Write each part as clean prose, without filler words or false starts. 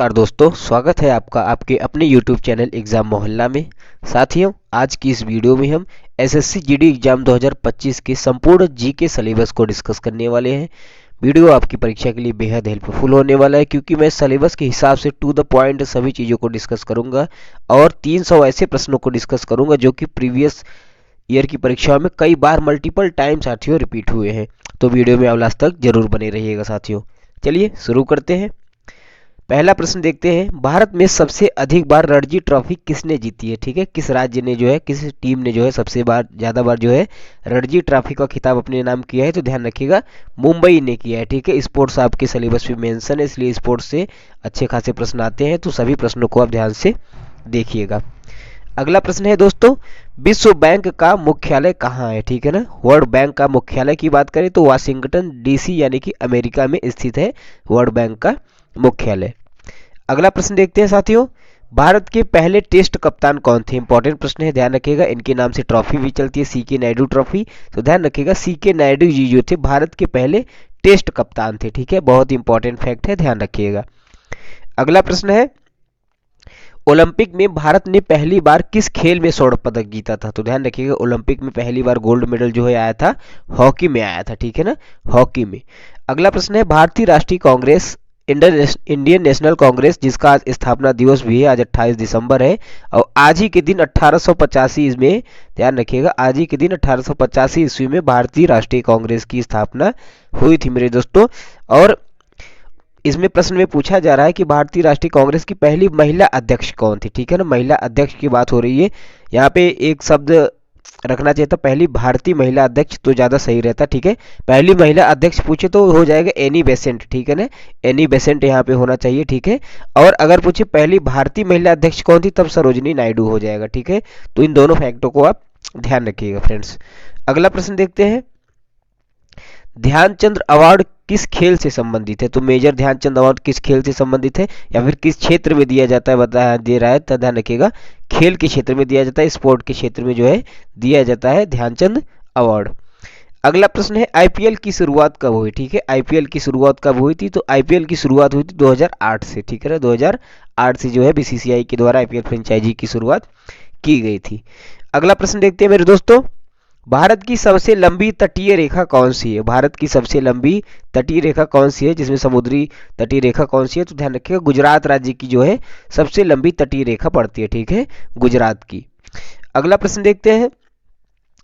नमस्कार दोस्तों, स्वागत है आपका आपके अपने YouTube चैनल एग्ज़ाम मोहल्ला में। साथियों, आज की इस वीडियो में हम एसएससी जीडी एग्ज़ाम 2025 के संपूर्ण जीके सिलेबस को डिस्कस करने वाले हैं। वीडियो आपकी परीक्षा के लिए बेहद हेल्पफुल होने वाला है, क्योंकि मैं सिलेबस के हिसाब से टू द पॉइंट सभी चीज़ों को डिस्कस करूंगा और 300 ऐसे प्रश्नों को डिस्कस करूंगा जो कि प्रीवियस ईयर की परीक्षाओं में कई बार मल्टीपल टाइम साथियों रिपीट हुए हैं। तो वीडियो में लास्ट तक जरूर बने रहिएगा साथियों। चलिए शुरू करते हैं। पहला प्रश्न देखते हैं, भारत में सबसे अधिक बार रणजी ट्रॉफी किसने जीती है? ठीक है, किस राज्य ने जो है, किस टीम ने जो है सबसे ज़्यादा बार जो है रणजी ट्रॉफी का खिताब अपने नाम किया है? तो ध्यान रखिएगा, मुंबई ने किया है। ठीक है, स्पोर्ट्स आपके सिलेबस में मेंशन है, इसलिए स्पोर्ट्स से अच्छे खासे प्रश्न आते हैं, तो सभी प्रश्नों को आप ध्यान से देखिएगा। अगला प्रश्न है दोस्तों, विश्व बैंक का मुख्यालय कहाँ है? ठीक है ना, वर्ल्ड बैंक का मुख्यालय की बात करें तो वाशिंगटन डीसी यानी कि अमेरिका में स्थित है वर्ल्ड बैंक का मुख्यालय। अगला प्रश्न देखते हैं साथियों, भारत के पहले टेस्ट कप्तान कौन थे? इंपॉर्टेंट प्रश्न है, ध्यान रखिएगा। इनके नाम से ट्रॉफी भी चलती है, सीके नायडू ट्रॉफी। तो ध्यान रखिएगा, सीके नायडू जी जो थे भारत के पहले टेस्ट कप्तान थे। ठीक है, बहुत इंपॉर्टेंट फैक्ट है, ध्यान रखिएगा। अगला प्रश्न है, ओलंपिक में भारत ने पहली बार किस खेल में स्वर्ण पदक जीता था? तो ध्यान रखिएगा, ओलंपिक में पहली बार गोल्ड मेडल जो है आया था हॉकी में आया था। ठीक है ना, हॉकी में। अगला प्रश्न है, भारतीय राष्ट्रीय कांग्रेस इंडियन नेशनल कांग्रेस, जिसका आज स्थापना दिवस भी है, आज 28 दिसंबर है, और आज ही के दिन 1885 में, ध्यान रखिएगा, आज ही के दिन 1885 ईस्वी में भारतीय राष्ट्रीय कांग्रेस की स्थापना हुई थी मेरे दोस्तों। और इसमें प्रश्न में पूछा जा रहा है कि भारतीय राष्ट्रीय कांग्रेस की पहली महिला अध्यक्ष कौन थी? ठीक है ना, महिला अध्यक्ष की बात हो रही है। यहाँ पे एक शब्द रखना चाहिए था, पहली भारतीय महिला अध्यक्ष, तो ज़्यादा सही रहता। ठीक है, पहली महिला अध्यक्ष पूछे तो हो जाएगा एनी बेसेंट। ठीक है ना, एनी बेसेंट यहाँ पे होना चाहिए। ठीक है, और अगर पूछे पहली भारतीय महिला अध्यक्ष कौन थी, तब सरोजिनी नायडू हो जाएगा। ठीक है, तो इन दोनों फैक्टों को आप ध्यान रखिएगा फ्रेंड्स। अगला प्रश्न देखते हैं, ध्यानचंद अवार्ड किस खेल से संबंधित है? तो मेजर ध्यानचंद अवार्ड किस खेल से संबंधित है या फिर किस क्षेत्र में दिया जाता है, बता दे रहा है, तो ध्यान रखिएगा, खेल के क्षेत्र में दिया जाता है, स्पोर्ट के क्षेत्र में जो है दिया जाता है ध्यानचंद अवार्ड। अगला प्रश्न है, आईपीएल की शुरुआत कब हुई? ठीक है, आईपीएल की शुरुआत कब हुई थी? तो आईपीएल की शुरुआत हुई थी 2008 से। ठीक है ना, 2008 से जो है बीसीसीआई के द्वारा आईपीएल फ्रेंचाइजी की शुरुआत की गई थी। अगला प्रश्न देखते हैं मेरे दोस्तों, भारत की सबसे लंबी तटीय रेखा कौन सी है? भारत की सबसे लंबी तटीय रेखा कौन सी है, जिसमें समुद्री तटीय रेखा कौन सी है? तो ध्यान रखिएगा, गुजरात राज्य की जो है सबसे लंबी तटीय रेखा पड़ती है। ठीक है, गुजरात की। अगला प्रश्न देखते हैं,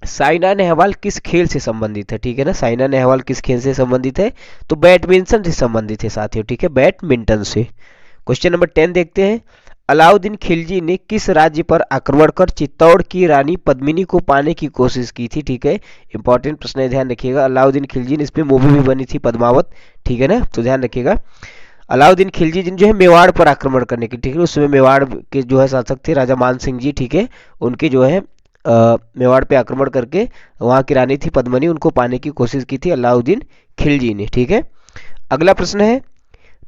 साइना नेहवाल किस खेल से संबंधित है? ठीक है ना, साइना नेहवाल किस खेल से संबंधित है? तो बैडमिंटन से संबंधित है साथियों। ठीक है, बैडमिंटन से। क्वेश्चन नंबर 10 देखते हैं, अलाउद्दीन खिलजी ने किस राज्य पर आक्रमण कर चित्तौड़ की रानी पद्मिनी को पाने की कोशिश की थी? ठीक है, इंपॉर्टेंट प्रश्न है, ध्यान रखिएगा। अलाउद्दीन खिलजी ने, इस पर मूवी भी बनी थी पद्मावत। ठीक है ना, तो ध्यान रखिएगा, अलाउद्दीन खिलजी जी जो है मेवाड़ पर आक्रमण करने की, ठीक है, उसमें मेवाड़ के जो है शासक थे राजा मान सिंह जी। ठीक है, उनके जो है मेवाड़ पे आक्रमण करके वहाँ की रानी थी पद्मिनी, उनको पाने की कोशिश की थी अलाउद्दीन खिलजी ने। ठीक है, अगला प्रश्न है,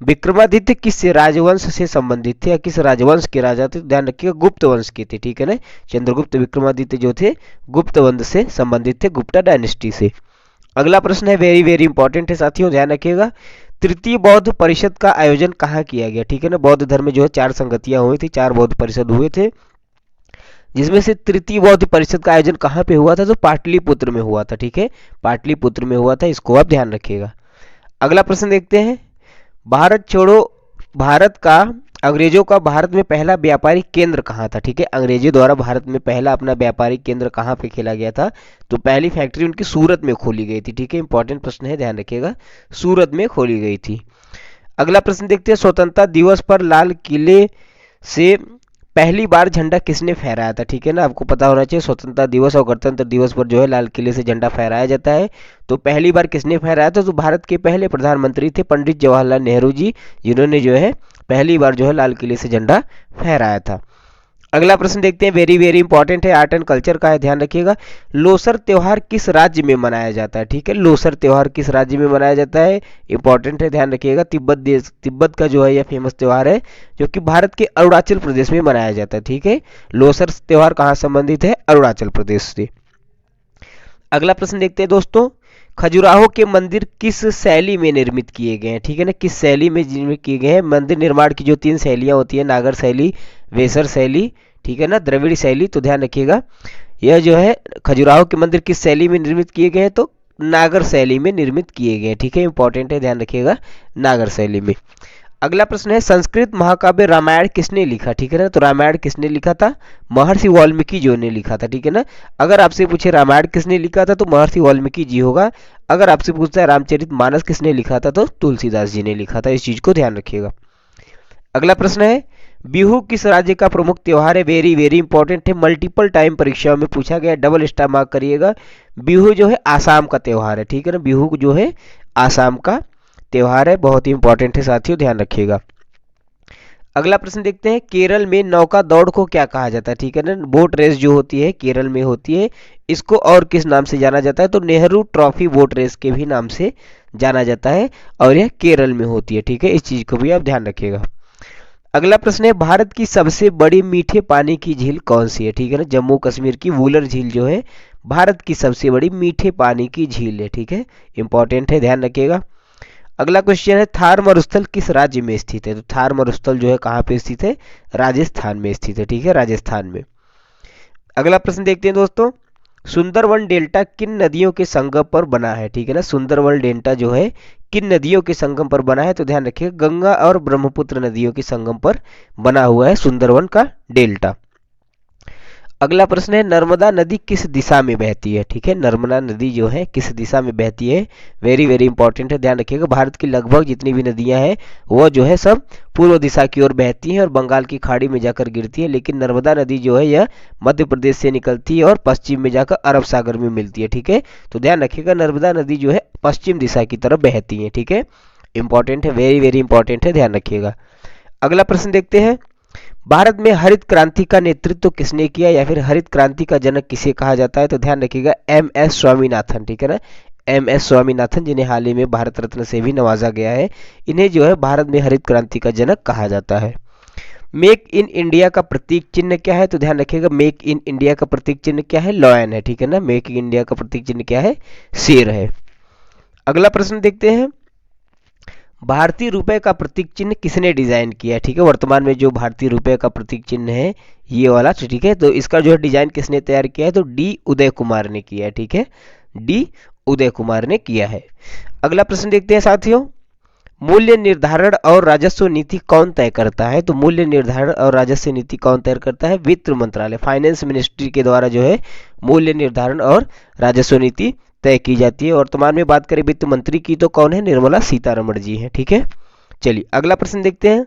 विक्रमादित्य किस राजवंश से संबंधित थे या किस राजवंश के राजा थे? ध्यान रखिएगा, गुप्त वंश के थे। ठीक है ना, चंद्रगुप्त विक्रमादित्य जो थे गुप्त वंश से संबंधित थे, गुप्ता डायनेस्टी से। अगला प्रश्न है, वेरी वेरी इंपॉर्टेंट है साथियों, ध्यान रखिएगा, तृतीय बौद्ध परिषद का आयोजन कहाँ किया गया? ठीक है ना, बौद्ध धर्म में जो है 4 संगतियां हुई थी, 4 बौद्ध परिषद हुए थे, जिसमें से तृतीय बौद्ध परिषद का आयोजन कहाँ पे हुआ था? तो पाटलिपुत्र में हुआ था। ठीक है, पाटलिपुत्र में हुआ था, इसको आप ध्यान रखिएगा। अगला प्रश्न देखते हैं, भारत छोड़ो भारत का अंग्रेजों का भारत में पहला व्यापारिक केंद्र कहाँ था? ठीक है, अंग्रेजों द्वारा भारत में पहला अपना व्यापारिक केंद्र कहाँ पे खोला गया था? तो पहली फैक्ट्री उनकी सूरत में खोली गई थी। ठीक है, इंपॉर्टेंट प्रश्न है, ध्यान रखिएगा, सूरत में खोली गई थी। अगला प्रश्न देखते हैं, स्वतंत्रता दिवस पर लाल किले से पहली बार झंडा किसने फहराया था? ठीक है ना, आपको पता होना चाहिए, स्वतंत्रता दिवस और गणतंत्र दिवस पर जो है लाल किले से झंडा फहराया जाता है। तो पहली बार किसने फहराया था? तो भारत के पहले प्रधानमंत्री थे पंडित जवाहरलाल नेहरू जी, जिन्होंने जो है पहली बार जो है लाल किले से झंडा फहराया था। अगला प्रश्न देखते हैं, वेरी वेरी इंपॉर्टेंट है, आर्ट एंड कल्चर का है, ध्यान रखिएगा, लोसर त्योहार किस राज्य में मनाया जाता है? ठीक है, लोसर त्योहार किस राज्य में मनाया जाता है? इंपॉर्टेंट है, ध्यान रखिएगा, तिब्बत का जो है यह फेमस त्योहार है, जो कि भारत के अरुणाचल प्रदेश में मनाया जाता है। ठीक है, लोसर त्योहार कहाँ संबंधित है? अरुणाचल प्रदेश से। अगला प्रश्न देखते हैं दोस्तों, खजुराहो के मंदिर किस शैली में निर्मित किए गए हैं, ठीक है ना, किस शैली में निर्मित किए गए हैं। मंदिर निर्माण की जो 3 शैलियाँ होती है, नागर शैली, वेसर शैली, ठीक है ना, द्रविड़ शैली, तो ध्यान रखिएगा यह जो है खजुराहो के मंदिर किस शैली में निर्मित किए गए हैं, तो नागर शैली में निर्मित किए गए हैं, ठीक है, इंपॉर्टेंट है, ध्यान रखिएगा नागर शैली में। अगला प्रश्न है संस्कृत महाकाव्य रामायण किसने लिखा, ठीक है ना, तो रामायण किसने लिखा था, महर्षि वाल्मीकि जी ने लिखा था, ठीक है ना। अगर आपसे पूछे रामायण किसने लिखा था तो महर्षि वाल्मीकि जी होगा। अगर आपसे पूछता है रामचरितमानस किसने लिखा था तो तुलसीदास जी ने लिखा था, इस चीज को ध्यान रखिएगा। अगला प्रश्न है बिहू किस राज्य का प्रमुख त्योहार है, वेरी वेरी इंपॉर्टेंट है, मल्टीपल टाइम परीक्षाओं में पूछा गया, डबल स्टार मार्क करिएगा। बिहू जो है आसाम का त्योहार है, ठीक है ना, बिहू जो है आसाम का त्योहार है, बहुत ही इंपॉर्टेंट है साथियों, ध्यान रखिएगा। अगला प्रश्न देखते हैं केरल में नौका दौड़ को क्या कहा जाता है, ठीक है ना, बोट रेस जो होती है केरल में होती है, इसको और किस नाम से जाना जाता है, तो नेहरू ट्रॉफी बोट रेस के भी नाम से जाना जाता है और यह केरल में होती है, ठीक है, इस चीज को भी आप ध्यान रखिएगा। अगला प्रश्न है भारत की सबसे बड़ी मीठे पानी की झील कौन सी है, ठीक है ना, जम्मू कश्मीर की वुलर झील जो है भारत की सबसे बड़ी मीठे पानी की झील है, ठीक है, इंपॉर्टेंट है, ध्यान रखिएगा। अगला क्वेश्चन है थार मरुस्थल किस राज्य में स्थित है, तो थार मरुस्थल जो है कहाँ पे स्थित है, राजस्थान में स्थित है, ठीक है, राजस्थान में। अगला प्रश्न देखते हैं दोस्तों सुंदरवन डेल्टा किन नदियों के संगम पर बना है, ठीक है ना, सुंदरवन डेल्टा जो है किन नदियों के संगम पर बना है, तो ध्यान रखिएगा गंगा और ब्रह्मपुत्र नदियों के संगम पर बना हुआ है सुंदरवन का डेल्टा। अगला प्रश्न है नर्मदा नदी किस दिशा में बहती है, ठीक है, नर्मदा नदी जो है किस दिशा में बहती है, वेरी वेरी इंपॉर्टेंट है, ध्यान रखिएगा। भारत की लगभग जितनी भी नदियां हैं वो जो है सब पूर्व दिशा की ओर बहती हैं और बंगाल की खाड़ी में जाकर गिरती है, लेकिन नर्मदा नदी जो है यह मध्य प्रदेश से निकलती है और पश्चिम में जाकर अरब सागर में मिलती है, ठीक है, तो ध्यान रखिएगा नर्मदा नदी जो है पश्चिम दिशा की तरफ बहती है, ठीक है, इंपॉर्टेंट है, वेरी वेरी इंपॉर्टेंट है, ध्यान रखिएगा। अगला प्रश्न देखते हैं भारत में हरित क्रांति का नेतृत्व किसने किया या फिर हरित क्रांति का जनक किसे कहा जाता है, तो ध्यान रखिएगा MS स्वामीनाथन, ठीक है ना, MS स्वामीनाथन जिन्हें हाल ही में भारत रत्न से भी नवाजा गया है, इन्हें जो है भारत में हरित क्रांति का जनक कहा जाता है। मेक इन इंडिया का प्रतीक चिन्ह क्या है, तो ध्यान रखिएगा मेक इन इंडिया का प्रतीक चिन्ह क्या है, लॉयन है, ठीक है ना, मेक इन इंडिया का प्रतीक चिन्ह क्या है, शेर है। अगला प्रश्न देखते हैं भारतीय रुपए का प्रतीक चिन्ह किसने डिजाइन किया है, ठीक है, वर्तमान में जो भारतीय रुपए का प्रतीक चिन्ह है ये वाला, ठीक है, तो इसका जो है डिजाइन किसने तैयार किया है, तो D उदय कुमार ने किया है, ठीक है, D उदय कुमार ने किया है। अगला प्रश्न देखते हैं साथियों मूल्य निर्धारण और राजस्व नीति कौन तय करता है, तो मूल्य निर्धारण और राजस्व नीति कौन तय करता है, वित्त मंत्रालय, फाइनेंस मिनिस्ट्री के द्वारा जो है मूल्य निर्धारण और राजस्व नीति तय की जाती है। वर्तमान में बात करें वित्त मंत्री की तो कौन है, निर्मला सीतारमण जी हैं, ठीक है। चलिए अगला प्रश्न देखते हैं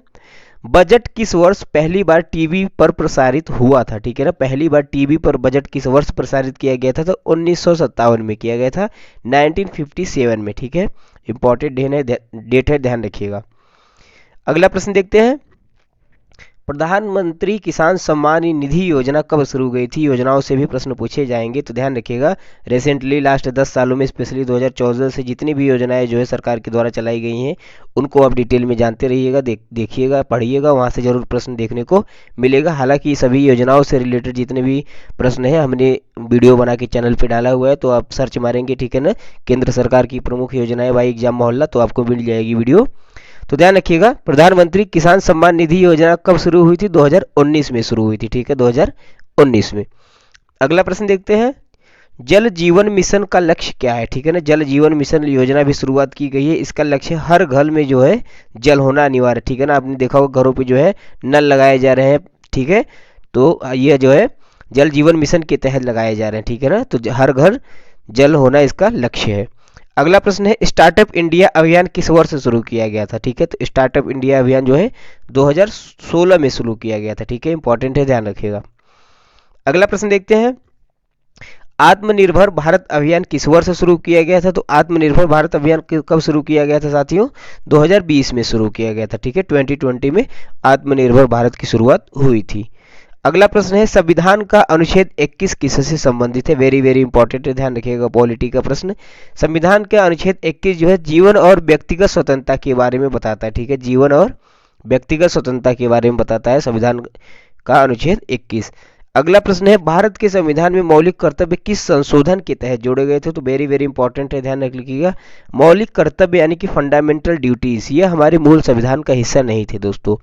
बजट किस वर्ष पहली बार टीवी पर प्रसारित हुआ था, ठीक है ना, पहली बार टीवी पर बजट किस वर्ष प्रसारित किया गया था, तो 1957 में किया गया था, 1957 में, ठीक है, इंपॉर्टेंट डेट है, ध्यान रखिएगा। अगला प्रश्न देखते हैं प्रधानमंत्री किसान सम्मान निधि योजना कब शुरू गई थी, योजनाओं से भी प्रश्न पूछे जाएंगे, तो ध्यान रखिएगा रिसेंटली लास्ट 10 सालों में स्पेशली 2014 से जितनी भी योजनाएं जो है सरकार के द्वारा चलाई गई हैं उनको आप डिटेल में जानते रहिएगा, देखिएगा, पढ़िएगा, वहां से जरूर प्रश्न देखने को मिलेगा। हालांकि सभी योजनाओं से रिलेटेड जितने भी प्रश्न हैं हमने वीडियो बना के चैनल पर डाला हुआ है, तो आप सर्च मारेंगे, ठीक है ना, केंद्र सरकार की प्रमुख योजनाएं बाई एग्जाम मोहल्ला, तो आपको मिल जाएगी वीडियो। तो ध्यान रखिएगा प्रधानमंत्री किसान सम्मान निधि योजना कब शुरू हुई थी, 2019 में शुरू हुई थी, ठीक है, 2019 में। अगला प्रश्न देखते हैं जल जीवन मिशन का लक्ष्य क्या है, ठीक है ना, जल जीवन मिशन योजना भी शुरुआत की गई है, इसका लक्ष्य हर घर में जो है जल होना अनिवार्य, ठीक है ना, आपने देखा होगा घरों पे जो है नल लगाए जा रहे हैं, ठीक है, तो यह जो है जल जीवन मिशन के तहत लगाए जा रहे हैं, ठीक है ना, तो हर घर जल होना इसका लक्ष्य है। अगला प्रश्न है स्टार्टअप इंडिया अभियान किस वर्ष शुरू किया गया था, ठीक है, तो स्टार्टअप इंडिया अभियान जो है 2016 में शुरू किया गया था, ठीक है, इंपॉर्टेंट है, ध्यान रखिएगा। अगला प्रश्न देखते हैं आत्मनिर्भर भारत अभियान किस वर्ष शुरू किया गया था, तो आत्मनिर्भर भारत अभियान कब शुरू किया गया था साथियों, 2020 में शुरू किया गया था, ठीक है, 2020 में आत्मनिर्भर भारत की शुरुआत हुई थी। अगला प्रश्न है संविधान का अनुच्छेद 21 किससे संबंधित है, वेरी वेरी इंपॉर्टेंट है, ध्यान रखिएगा, पॉलिटी का प्रश्न। संविधान का अनुच्छेद 21 जो है जीवन और व्यक्तिगत स्वतंत्रता के बारे में बताता है, ठीक है, जीवन और व्यक्तिगत स्वतंत्रता के बारे में बताता है संविधान का अनुच्छेद 21। अगला प्रश्न है, भारत के संविधान में मौलिक कर्तव्य किस संशोधन के तहत जोड़े गए थे? तो वेरी वेरी इंपॉर्टेंट है, ध्यान रख लीजिएगा। मौलिक कर्तव्य यानी कि फंडामेंटल ड्यूटीज, ये हमारे मूल संविधान का हिस्सा नहीं थे दोस्तों।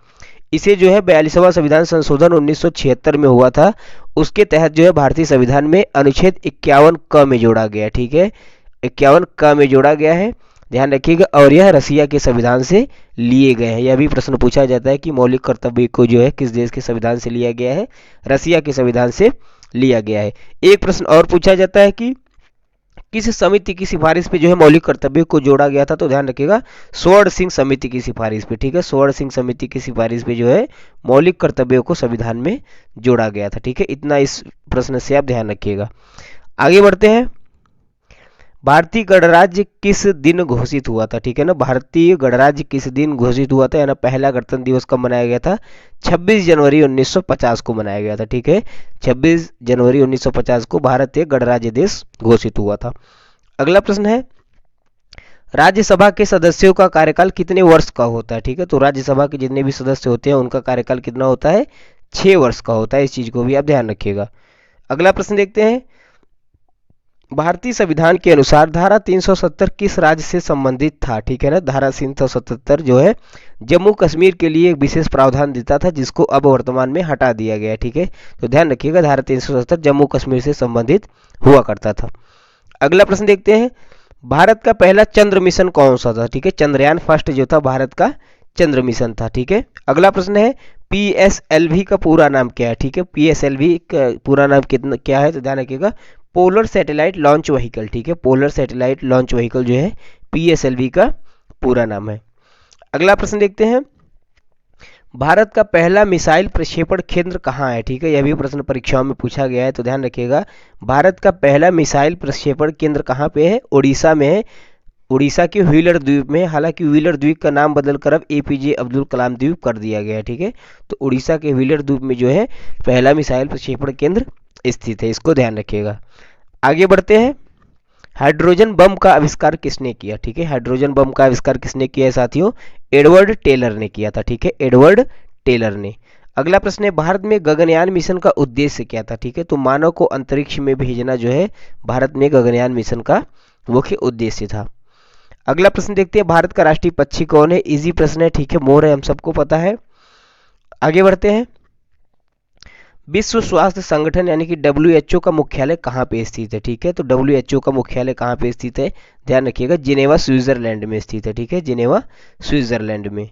इसे जो है 42वां संविधान संशोधन 1976 में हुआ था, उसके तहत जो है भारतीय संविधान में अनुच्छेद 51 क में जोड़ा गया। ठीक है, 51 क में जोड़ा गया है, ध्यान रखिएगा। और यह रसिया के संविधान से लिए गए हैं। यह भी प्रश्न पूछा जाता है कि मौलिक कर्तव्य को जो है किस देश के संविधान से लिया गया है? रसिया के संविधान से लिया गया है। एक प्रश्न और पूछा जाता है कि किस समिति की सिफारिश पे जो है मौलिक कर्तव्य को जोड़ा गया था? तो ध्यान रखिएगा, स्वर्ण सिंह समिति की सिफारिश पे। ठीक है, स्वर्ण सिंह समिति की सिफारिश पे जो है मौलिक कर्तव्यों को संविधान में जोड़ा गया था। ठीक है, इतना इस प्रश्न से आप ध्यान रखिएगा। आगे बढ़ते हैं, भारतीय गणराज्य किस दिन घोषित हुआ था? ठीक है ना, भारतीय गणराज्य किस दिन घोषित हुआ था, यानी पहला गणतंत्र दिवस कब मनाया गया था? 26 जनवरी 1950 को मनाया गया था। ठीक है, 26 जनवरी 1950 को भारत एक गणराज्य देश घोषित हुआ था। अगला प्रश्न है, राज्यसभा के सदस्यों का कार्यकाल कितने वर्ष का होता है? ठीक है, तो राज्यसभा के जितने भी सदस्य होते हैं उनका कार्यकाल कितना होता है? 6 वर्ष का होता है। इस चीज को भी आप ध्यान रखिएगा। अगला प्रश्न देखते हैं, भारतीय संविधान के अनुसार धारा 370 किस राज्य से संबंधित था? ठीक है ना, धारा 377 जो है जम्मू कश्मीर के लिए एक विशेष प्रावधान देता था, जिसको अब वर्तमान में हटा दिया गया है। ठीक है, तो ध्यान रखिएगा, धारा 377 जम्मू कश्मीर से संबंधित हुआ करता था। अगला प्रश्न देखते हैं, भारत का पहला चंद्र मिशन कौन सा था? ठीक है, चंद्रयान फर्स्ट जो था भारत का चंद्र मिशन था। ठीक है, अगला प्रश्न है, PSLV का पूरा नाम क्या है? ठीक है, PSLV का पूरा नाम कितना क्या है? तो ध्यान रखिएगा, पोलर सैटेलाइट लॉन्च व्हीकल। ठीक है, पोलर सैटेलाइट लॉन्च व्हीकल जो है PSLV का पूरा नाम है। अगला प्रश्न देखते हैं, भारत का पहला मिसाइल प्रक्षेपण केंद्र कहाँ है? ठीक है, यह भी प्रश्न परीक्षाओं में पूछा गया है, तो ध्यान रखिएगा, भारत का पहला मिसाइल प्रक्षेपण केंद्र कहाँ पे है? उड़ीसा में है, उड़ीसा के व्हीलर द्वीप में। हालांकि व्हीलर द्वीप का नाम बदलकर अब APJ अब्दुल कलाम द्वीप कर दिया गया है। ठीक है, तो उड़ीसा के व्हीलर द्वीप में जो है पहला मिसाइल प्रक्षेपण केंद्र स्थित है, इसको ध्यान रखिएगा। आगे बढ़ते हैं, हाइड्रोजन बम का आविष्कार किसने किया? ठीक है, हाइड्रोजन बम का आविष्कार किसने किया है साथियों? एडवर्ड टेलर ने किया था। ठीक है, एडवर्ड टेलर ने। अगला प्रश्न है, भारत में गगनयान मिशन का उद्देश्य क्या था? ठीक है, तो मानव को अंतरिक्ष में भेजना जो है भारत में गगनयान मिशन का मुख्य उद्देश्य था। अगला प्रश्न देखते हैं, भारत का राष्ट्रीय पक्षी कौन है? इजी प्रश्न है। ठीक है, मोर है, हम सबको पता है। आगे बढ़ते हैं, विश्व स्वास्थ्य संगठन यानी कि WHO का मुख्यालय कहाँ पे स्थित है? ठीक है, तो WHO का मुख्यालय कहाँ पे स्थित है? ध्यान रखिएगा, जिनेवा स्विट्जरलैंड में स्थित है। ठीक है, जिनेवा स्विट्जरलैंड में।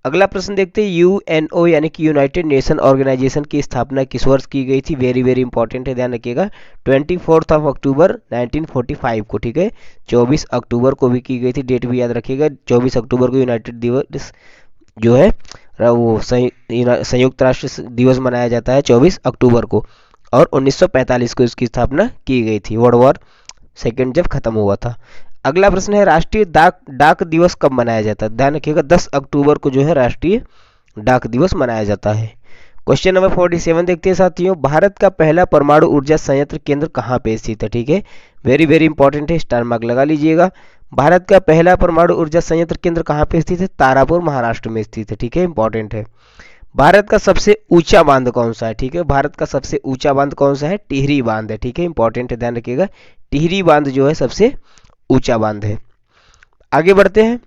अगला प्रश्न देखते हैं, UNO यानी कि यूनाइटेड नेशन ऑर्गेनाइजेशन की स्थापना किस वर्ष की गई थी? वेरी वेरी इंपॉर्टेंट है, ध्यान रखिएगा, 24 अक्टूबर 1945 को। ठीक है, 24 अक्टूबर को भी की गई थी, डेट भी याद रखिएगा, 24 अक्टूबर को यूनाइटेड दिवस जो है वो संयुक्त राष्ट्र दिवस मनाया जाता है 24 अक्टूबर को। और 1945 को इसकी स्थापना की गई थी, वर्ल्ड वॉर सेकेंड जब खत्म हुआ था। अगला प्रश्न है, राष्ट्रीय डाक दिवस कब मनाया जाता है? ध्यान रखिएगा, 10 अक्टूबर को जो है राष्ट्रीय डाक दिवस मनाया जाता है। क्वेश्चन नंबर 47 देखते हैं साथियों, भारत का पहला परमाणु ऊर्जा संयंत्र केंद्र कहाँ पे स्थित है? ठीक है, वेरी वेरी इंपॉर्टेंट है, स्टार मार्क लगा लीजिएगा। भारत का पहला परमाणु ऊर्जा संयंत्र केंद्र कहाँ पे स्थित है? तारापुर महाराष्ट्र में स्थित है। ठीक है, इंपॉर्टेंट है। भारत का सबसे ऊंचा बांध कौन सा है? ठीक है, भारत का सबसे ऊंचा बांध कौन सा है? टिहरी बांध है। ठीक है, इंपॉर्टेंट है, ध्यान रखिएगा, टिहरी बांध जो है सबसे ऊंचा बांध है। आगे बढ़ते हैं,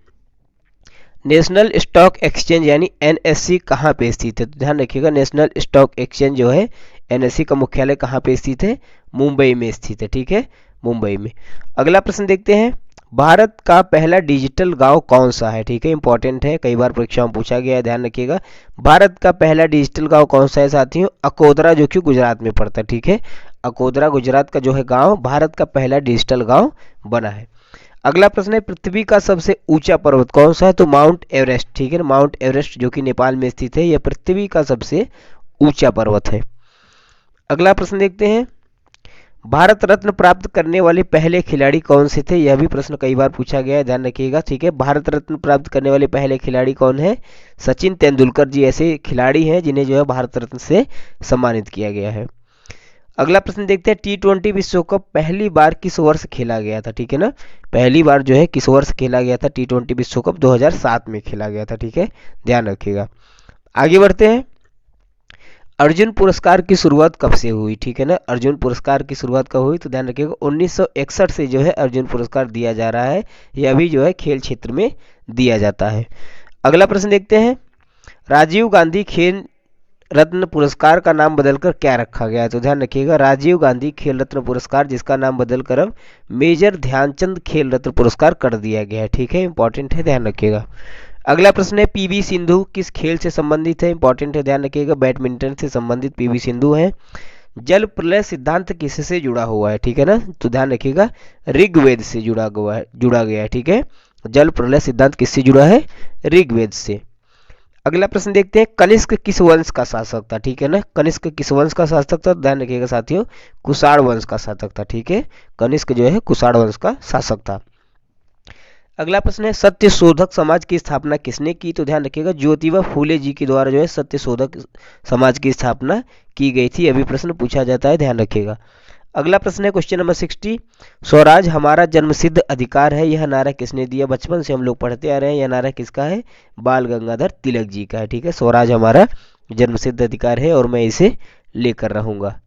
नेशनल स्टॉक एक्सचेंज यानी NSE कहाँ पे स्थित है? तो ध्यान रखिएगा, नेशनल स्टॉक एक्सचेंज जो है NSE का मुख्यालय कहाँ पे स्थित है? मुंबई में स्थित है। ठीक है, मुंबई में। अगला प्रश्न देखते हैं, भारत का पहला डिजिटल गांव कौन सा है? ठीक है, इंपॉर्टेंट है, कई बार परीक्षा में पूछा गया है, ध्यान रखिएगा, भारत का पहला डिजिटल गांव कौन सा है साथियों? अकोदरा, जो कि गुजरात में पड़ता है। ठीक है, अकोदरा गुजरात का जो है गांव भारत का पहला डिजिटल गांव बना है। अगला प्रश्न है, पृथ्वी का सबसे ऊंचा पर्वत कौन सा है? तो माउंट एवरेस्ट। ठीक है, माउंट एवरेस्ट जो कि नेपाल में स्थित है, यह पृथ्वी का सबसे ऊंचा पर्वत है। अगला प्रश्न देखते हैं, भारत रत्न प्राप्त करने वाले पहले खिलाड़ी कौन से थे? यह भी प्रश्न कई बार पूछा गया है, ध्यान रखिएगा। ठीक है, भारत रत्न प्राप्त करने वाले पहले खिलाड़ी कौन है? सचिन तेंदुलकर जी ऐसे खिलाड़ी हैं जिन्हें जो है भारत रत्न से सम्मानित किया गया है। अगला प्रश्न देखते हैं, T20 विश्व कप पहली बार किस वर्ष खेला गया था? ठीक है ना, पहली बार जो है किस वर्ष खेला गया था? T20 विश्व कप 2007 में खेला गया था। ठीक है, ध्यान रखिएगा। आगे बढ़ते हैं, अर्जुन पुरस्कार की शुरुआत कब से हुई, ठीक है ना। अर्जुन पुरस्कार की शुरुआत कब हुई, तो ध्यान रखिएगा 1961 से जो है अर्जुन पुरस्कार दिया जा रहा है। यह अभी जो है खेल क्षेत्र में दिया जाता है। अगला प्रश्न देखते हैं, राजीव गांधी खेल रत्न पुरस्कार का नाम बदलकर क्या रखा गया है, तो ध्यान रखिएगा राजीव गांधी खेल रत्न पुरस्कार, जिसका नाम बदलकर अब मेजर ध्यानचंद खेल रत्न पुरस्कार कर दिया गया है, ठीक है, इंपॉर्टेंट है, ध्यान रखिएगा। अगला प्रश्न है, पीवी सिंधु किस खेल से संबंधित है, इंपॉर्टेंट है, ध्यान रखिएगा बैडमिंटन से संबंधित पीवी सिंधु है। जल प्रलय सिद्धांत किससे जुड़ा हुआ है, ठीक है ना, तो ध्यान रखिएगा ऋग्वेद से जुड़ा गया है, ठीक है। जल प्रलय सिद्धांत किससे जुड़ा है, ऋग्वेद से। अगला प्रश्न देखते हैं, कनिष्क किस वंश का शासक था, ठीक है ना। कनिष्क किस वंश का शासक था, ध्यान रखिएगा साथियों कुषाण वंश का शासक था, ठीक है। कनिष्क जो है कुषाण वंश का शासक था। अगला प्रश्न है, सत्य शोधक समाज की स्थापना किसने की, तो ध्यान रखिएगा ज्योतिबा फूले जी के द्वारा जो है सत्य शोधक समाज की स्थापना की गई थी। अभी प्रश्न पूछा जाता है, ध्यान रखिएगा। अगला प्रश्न है क्वेश्चन नंबर 60, स्वराज हमारा जन्मसिद्ध अधिकार है, यह नारा किसने दिया, बचपन से हम लोग पढ़ते आ रहे हैं, यह नारा किसका है, बाल गंगाधर तिलक जी का है, ठीक है। स्वराज हमारा जन्मसिद्ध अधिकार है और मैं इसे लेकर रहूंगा।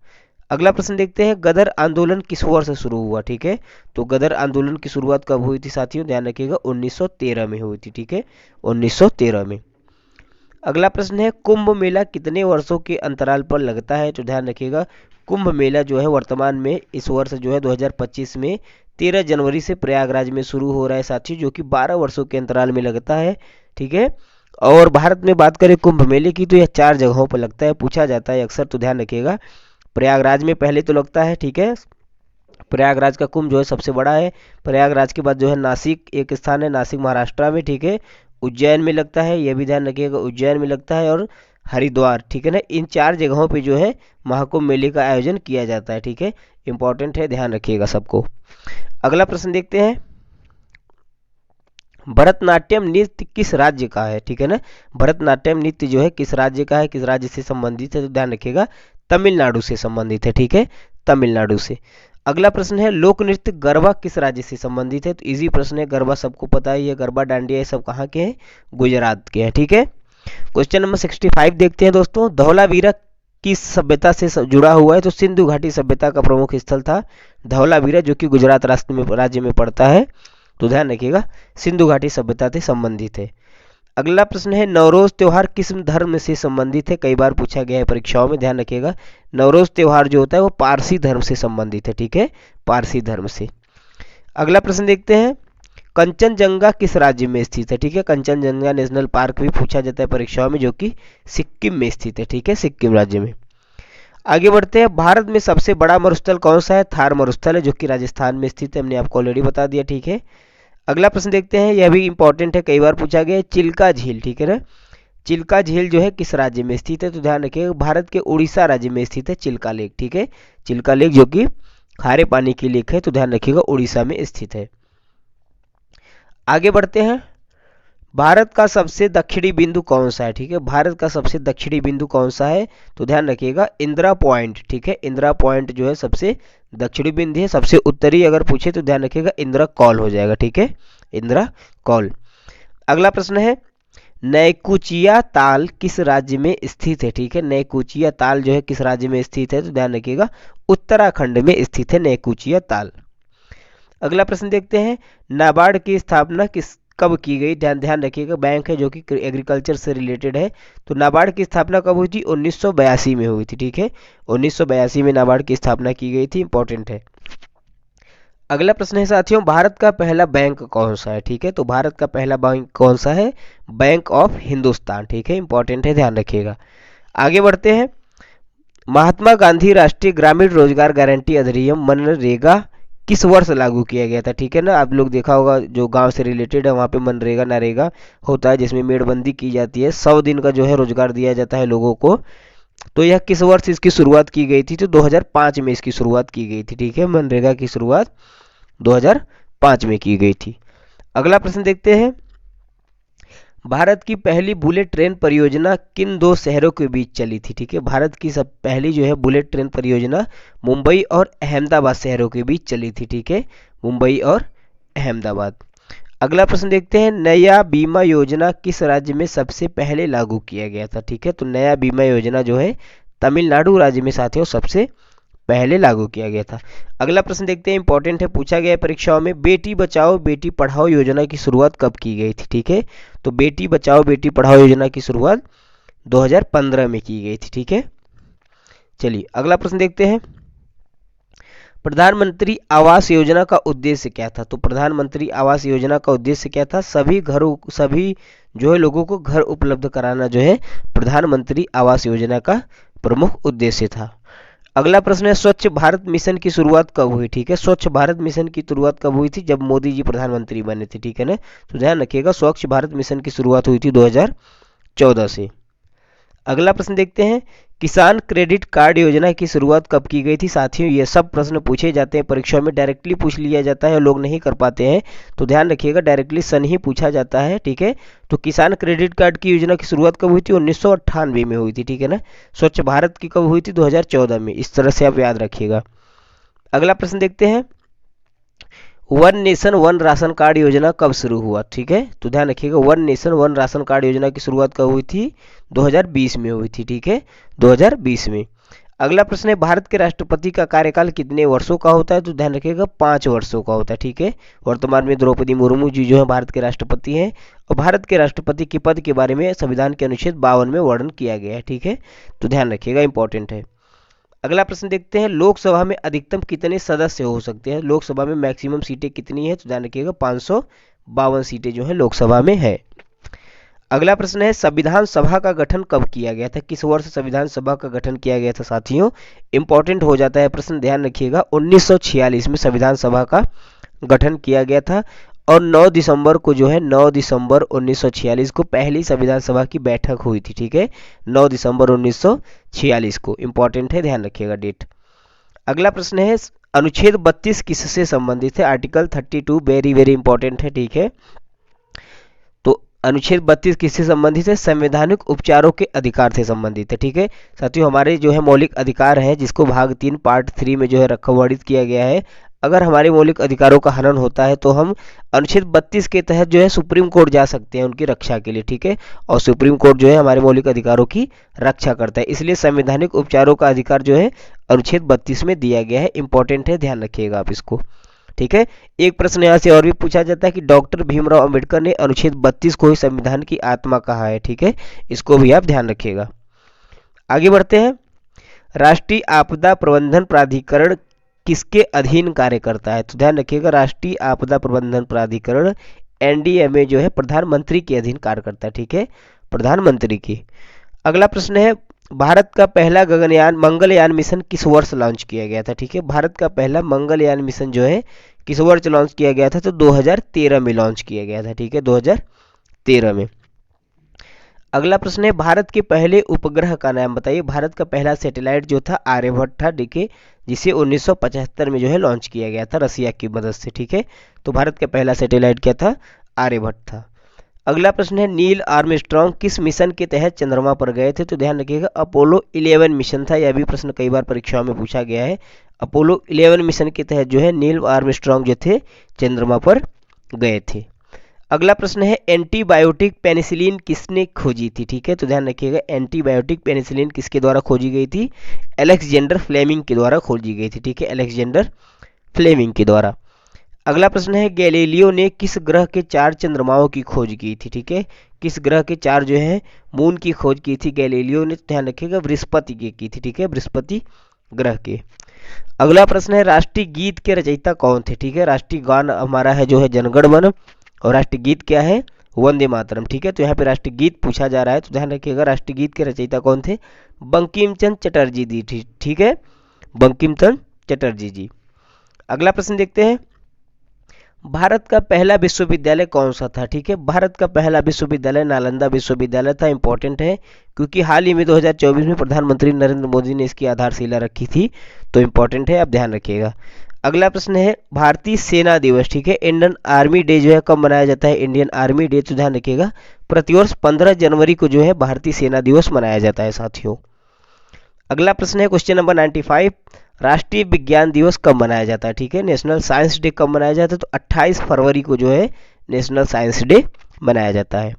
अगला प्रश्न देखते हैं, गदर आंदोलन किस वर्ष से शुरू हुआ, ठीक है। तो गदर आंदोलन की शुरुआत कब हुई थी साथियों, ध्यान रखिएगा 1913 में हुई थी, ठीक है, 1913 में। अगला प्रश्न है, कुंभ मेला कितने वर्षों के अंतराल पर लगता है, तो ध्यान रखिएगा कुंभ मेला जो है वर्तमान में इस वर्ष जो है 2025 में 13 जनवरी से प्रयागराज में शुरू हो रहा है साथियों, जो कि 12 वर्षों के अंतराल में लगता है, ठीक है। और भारत में बात करें कुंभ मेले की, तो यह 4 जगहों पर लगता है, पूछा जाता है अक्सर, तो ध्यान रखिएगा प्रयागराज में पहले तो लगता है, ठीक है। प्रयागराज का कुंभ जो है सबसे बड़ा है। प्रयागराज के बाद जो है नासिक एक स्थान है, नासिक महाराष्ट्र में, ठीक है। उज्जैन में लगता है, यह भी ध्यान रखिएगा उज्जैन में लगता है, और हरिद्वार, ठीक है ना। इन 4 जगहों पे जो है महाकुंभ मेले का आयोजन किया जाता है, ठीक है, इंपॉर्टेंट है, ध्यान रखिएगा सबको। अगला प्रश्न देखते हैं, भरतनाट्यम नृत्य किस राज्य का है, ठीक है ना। भरतनाट्यम नृत्य जो है किस राज्य का है, किस राज्य से संबंधित है, तो ध्यान रखिएगा तमिलनाडु से संबंधित है, ठीक है, तमिलनाडु से। अगला प्रश्न है, लोक नृत्य गरबा किस राज्य से संबंधित है, तो इजी प्रश्न है, गरबा सबको पता ही है, गरबा डांडिया ये सब कहाँ के हैं, गुजरात के हैं, ठीक है। क्वेश्चन नंबर 65 देखते हैं दोस्तों, धौलावीरा किस सभ्यता से जुड़ा हुआ है, तो सिंधु घाटी सभ्यता का प्रमुख स्थल था धौलावीरा, जो कि गुजरात राज्य में पड़ता है, तो ध्यान रखिएगा सिंधु घाटी सभ्यता से संबंधित है। अगला प्रश्न है, नवरोज त्योहार किस धर्म से संबंधित है, कई बार पूछा गया है परीक्षाओं में, ध्यान रखिएगा नवरोज त्योहार जो होता है वो पारसी धर्म से संबंधित है, ठीक है, पारसी धर्म से। अगला प्रश्न देखते हैं, कंचनजंगा किस राज्य में स्थित है, ठीक है। कंचनजंगा नेशनल पार्क भी पूछा जाता है परीक्षाओं में, जो कि सिक्किम में स्थित है, ठीक है, सिक्किम राज्य में। आगे बढ़ते हैं, भारत में सबसे बड़ा मरुस्थल कौन सा है, थार मरुस्थल है, जो कि राजस्थान में स्थित है, हमने आपको ऑलरेडी बता दिया, ठीक है। अगला प्रश्न देखते हैं, यह भी इंपॉर्टेंट है, कई बार पूछा गया है, चिल्का झील, ठीक है ना। चिल्का झील जो है किस राज्य में स्थित है, तो ध्यान रखिएगा भारत के उड़ीसा राज्य में स्थित है चिल्का लेक, ठीक है। चिल्का लेक जो कि खारे पानी की लेक है, तो ध्यान रखिएगा उड़ीसा में स्थित है। आगे बढ़ते हैं, भारत का सबसे दक्षिणी बिंदु कौन सा है, ठीक है। भारत का सबसे दक्षिणी बिंदु कौन सा है, तो ध्यान रखिएगा इंदिरा पॉइंट, ठीक है। इंदिरा पॉइंट जो है सबसे दक्षिणी बिंदु है। सबसे उत्तरी अगर पूछे तो ध्यान रखिएगा इंदिरा कॉल हो जाएगा, ठीक है, इंदिरा कॉल। अगला प्रश्न है, नैकुचिया ताल किस राज्य में स्थित है, ठीक है। नैकुचिया ताल जो है किस राज्य में स्थित है, तो ध्यान रखिएगा उत्तराखंड में स्थित है नैकुचिया ताल। अगला प्रश्न देखते हैं, नाबार्ड की स्थापना कब की गई, ध्यान रखिएगा बैंक है जो कि एग्रीकल्चर से रिलेटेड है, तो नाबार्ड की स्थापना कब हुई थी, 1982 में हुई थी, ठीक है, 1982 में नाबार्ड की स्थापना की गई थी, इंपॉर्टेंट है। अगला प्रश्न है साथियों, भारत का पहला बैंक कौन सा है, ठीक है। तो भारत का पहला बैंक कौन सा है, बैंक ऑफ हिंदुस्तान, ठीक है, इंपॉर्टेंट है, ध्यान रखिएगा। आगे बढ़ते हैं, महात्मा गांधी राष्ट्रीय ग्रामीण रोजगार गारंटी अधिनियम मनरेगा किस वर्ष लागू किया गया था, ठीक है ना। आप लोग देखा होगा जो गांव से रिलेटेड है वहाँ पे मनरेगा नरेगा होता है, जिसमें मेड़बंदी की जाती है, 100 दिन का जो है रोजगार दिया जाता है लोगों को। तो यह किस वर्ष इसकी शुरुआत की गई थी, तो 2005 में इसकी शुरुआत की गई थी, ठीक है। मनरेगा की शुरुआत 2005 में की गई थी। अगला प्रश्न देखते हैं, भारत की पहली बुलेट ट्रेन परियोजना किन 2 शहरों के बीच चली थी, ठीक है। भारत की सब पहली जो है बुलेट ट्रेन परियोजना मुंबई और अहमदाबाद शहरों के बीच चली थी, ठीक है, मुंबई और अहमदाबाद। अगला प्रश्न देखते हैं, नया बीमा योजना किस राज्य में सबसे पहले लागू किया गया था, ठीक है। तो नया बीमा योजना जो है तमिलनाडु राज्य में साथियों सबसे पहले लागू किया गया था। अगला प्रश्न देखते हैं, इंपॉर्टेंट है, पूछा गया है परीक्षाओं में, बेटी बचाओ बेटी पढ़ाओ योजना की शुरुआत कब की गई थी? ठीक है, तो बेटी बचाओ बेटी पढ़ाओ योजना की शुरुआत 2015 में की गई थी। ठीक है, चलिए अगला प्रश्न देखते हैं, प्रधानमंत्री आवास योजना का उद्देश्य क्या था? तो प्रधानमंत्री आवास योजना का उद्देश्य क्या था? सभी जो है लोगों को घर उपलब्ध कराना जो है प्रधानमंत्री आवास योजना का प्रमुख उद्देश्य था। अगला प्रश्न है, स्वच्छ भारत मिशन की शुरुआत कब हुई? ठीक है, स्वच्छ भारत मिशन की शुरुआत कब हुई थी? जब मोदी जी प्रधानमंत्री बने थे। ठीक है ना, तो ध्यान रखिएगा, स्वच्छ भारत मिशन की शुरुआत हुई थी 2014 से। अगला प्रश्न देखते हैं, किसान क्रेडिट कार्ड योजना की शुरुआत कब की गई थी? साथियों ये सब प्रश्न पूछे जाते हैं परीक्षा में, डायरेक्टली पूछ लिया जाता है, लोग नहीं कर पाते हैं, तो ध्यान रखिएगा डायरेक्टली सन ही पूछा जाता है। ठीक है, तो किसान क्रेडिट कार्ड की योजना की शुरुआत कब हुई थी? 1998 में हुई थी। ठीक है ना, स्वच्छ भारत की कब हुई थी? 2014 में। इस तरह से आप याद रखिएगा। अगला प्रश्न देखते हैं, one nation one ration card योजना कब शुरू हुआ? ठीक है, तो ध्यान रखिएगा, one nation one ration card योजना की शुरुआत कब हुई थी? 2020 में हुई थी। ठीक है, 2020 में। अगला प्रश्न है, भारत के राष्ट्रपति का कार्यकाल कितने वर्षों का होता है? तो ध्यान रखिएगा 5 वर्षों का होता है। ठीक है, वर्तमान में द्रौपदी मुर्मू जी जो है भारत के राष्ट्रपति हैं, और भारत के राष्ट्रपति के पद के बारे में संविधान के अनुच्छेद 52 में वर्णन किया गया है। ठीक है, तो ध्यान रखिएगा, इंपॉर्टेंट है। अगला प्रश्न देखते हैं, लोकसभा में अधिकतम कितने सदस्य हो सकते हैं? लोकसभा में मैक्सिमम सीटें कितनी है? तो ध्यान रखिएगा 552 सीटें जो है लोकसभा में है। अगला प्रश्न है, संविधान सभा का गठन कब किया गया था? किस वर्ष संविधान सभा का गठन किया गया था? साथियों इंपॉर्टेंट हो जाता है प्रश्न, ध्यान रखिएगा, 1946 में संविधान सभा का गठन किया गया था, और 9 दिसंबर को जो है 9 दिसंबर 1946 को पहली संविधान सभा की बैठक हुई थी। ठीक है, 9 दिसंबर 1946 को, इंपॉर्टेंट है, ध्यान रखिएगा डेट। अगला प्रश्न है, अनुच्छेद 32 किससे संबंधित है? आर्टिकल 32 वेरी वेरी इंपॉर्टेंट है। ठीक है, तो अनुच्छेद 32 किससे संबंधित है? संवैधानिक उपचारों के अधिकार से संबंधित है। ठीक है साथियों, हमारे जो है मौलिक अधिकार हैं, जिसको भाग 3 पार्ट 3 में जो है वर्णित किया गया है, अगर हमारे मौलिक अधिकारों का हनन होता है तो हम अनुच्छेद 32 के तहत जो है सुप्रीम कोर्ट जा सकते हैं उनकी रक्षा के लिए। ठीक है, और सुप्रीम कोर्ट जो है हमारे मौलिक अधिकारों की रक्षा करता है, इसलिए संवैधानिक उपचारों का अधिकार जो है अनुच्छेद 32 में दिया गया है। इंपॉर्टेंट है, ध्यान रखिएगा आप इसको। ठीक है, एक प्रश्न यहाँ से और भी पूछा जाता है कि डॉक्टर भीमराव अंबेडकर ने अनुच्छेद 32 को ही संविधान की आत्मा कहा है। ठीक है, इसको भी आप ध्यान रखिएगा। आगे बढ़ते हैं, राष्ट्रीय आपदा प्रबंधन प्राधिकरण किसके अधीन कार्य करता है? तो ध्यान रखिएगा, राष्ट्रीय आपदा प्रबंधन प्राधिकरण एनडीएमए जो है प्रधानमंत्री के अधीन कार्य करता है। ठीक है, प्रधानमंत्री की। अगला प्रश्न है, भारत का पहला गगनयान मंगलयान मिशन किस वर्ष लॉन्च किया गया था? ठीक है, भारत का पहला मंगलयान मिशन जो है किस वर्ष लॉन्च किया गया था? तो 2013 में लॉन्च किया गया था। ठीक है, 2013 में। अगला प्रश्न है, भारत के पहले उपग्रह का नाम बताइए। भारत का पहला सैटेलाइट जो था आर्यभट्ट था। ठीक है, जिसे 1975 में जो है लॉन्च किया गया था रसिया की मदद से। ठीक है, तो भारत का पहला सैटेलाइट क्या था? आर्यभट्ट था। अगला प्रश्न है, नील आर्मस्ट्रांग किस मिशन के तहत चंद्रमा पर गए थे? तो ध्यान रखिएगा, अपोलो 11 मिशन था। यह भी प्रश्न कई बार परीक्षाओं में पूछा गया है। अपोलो 11 मिशन के तहत जो है नील आर्मस्ट्रांग जो थे चंद्रमा पर गए थे। अगला प्रश्न है, एंटीबायोटिक पेनिसिलिन किसने खोजी थी? ठीक है, तो ध्यान रखिएगा, एंटीबायोटिक पेनिसिलिन किसके द्वारा खोजी गई थी? अलेक्जेंडर फ्लेमिंग के द्वारा खोजी गई थी। ठीक है, अलेक्जेंडर फ्लेमिंग के द्वारा। अगला प्रश्न है, गैलीलियो ने किस ग्रह के 4 चंद्रमाओं की खोज की थी? ठीक है, किस ग्रह के 4 जो है मून की खोज की थी गैलीलियो ने? ध्यान रखिएगा, बृहस्पति की थी। ठीक है, बृहस्पति ग्रह के। अगला प्रश्न है, राष्ट्रीय गीत के रचयिता कौन थे? ठीक है, राष्ट्रीय गान हमारा है जो है जनगण मन, और राष्ट्रीय गीत क्या है? वंदे मातरम। ठीक है, तो यहाँ पे राष्ट्रीय गीत पूछा जा रहा है, तो ध्यान रखिएगा राष्ट्रीय गीत के रचयिता कौन थे? बंकिम चंद्र चटर्जी जी। ठीक है, बंकिम चंद्र चटर्जी जी। अगला प्रश्न देखते हैं, भारत का पहला विश्वविद्यालय कौन सा था? ठीक है, भारत का पहला विश्वविद्यालय नालंदा विश्वविद्यालय था। इंपॉर्टेंट है, क्योंकि हाल ही में 2024 में प्रधानमंत्री नरेंद्र मोदी ने इसकी आधारशिला रखी थी, तो इंपॉर्टेंट है, आप ध्यान रखिएगा। अगला प्रश्न है, भारतीय सेना दिवस, ठीक है, इंडियन आर्मी डे जो है कब मनाया जाता है? इंडियन आर्मी डे, तो ध्यान रखिएगा प्रतिवर्ष 15 जनवरी को जो है भारतीय सेना दिवस मनाया जाता है साथियों। अगला प्रश्न है क्वेश्चन नंबर 95, राष्ट्रीय विज्ञान दिवस कब मनाया जाता है? ठीक है, नेशनल साइंस डे कब मनाया जाता है? तो 28 फरवरी को जो है नेशनल साइंस डे मनाया जाता है।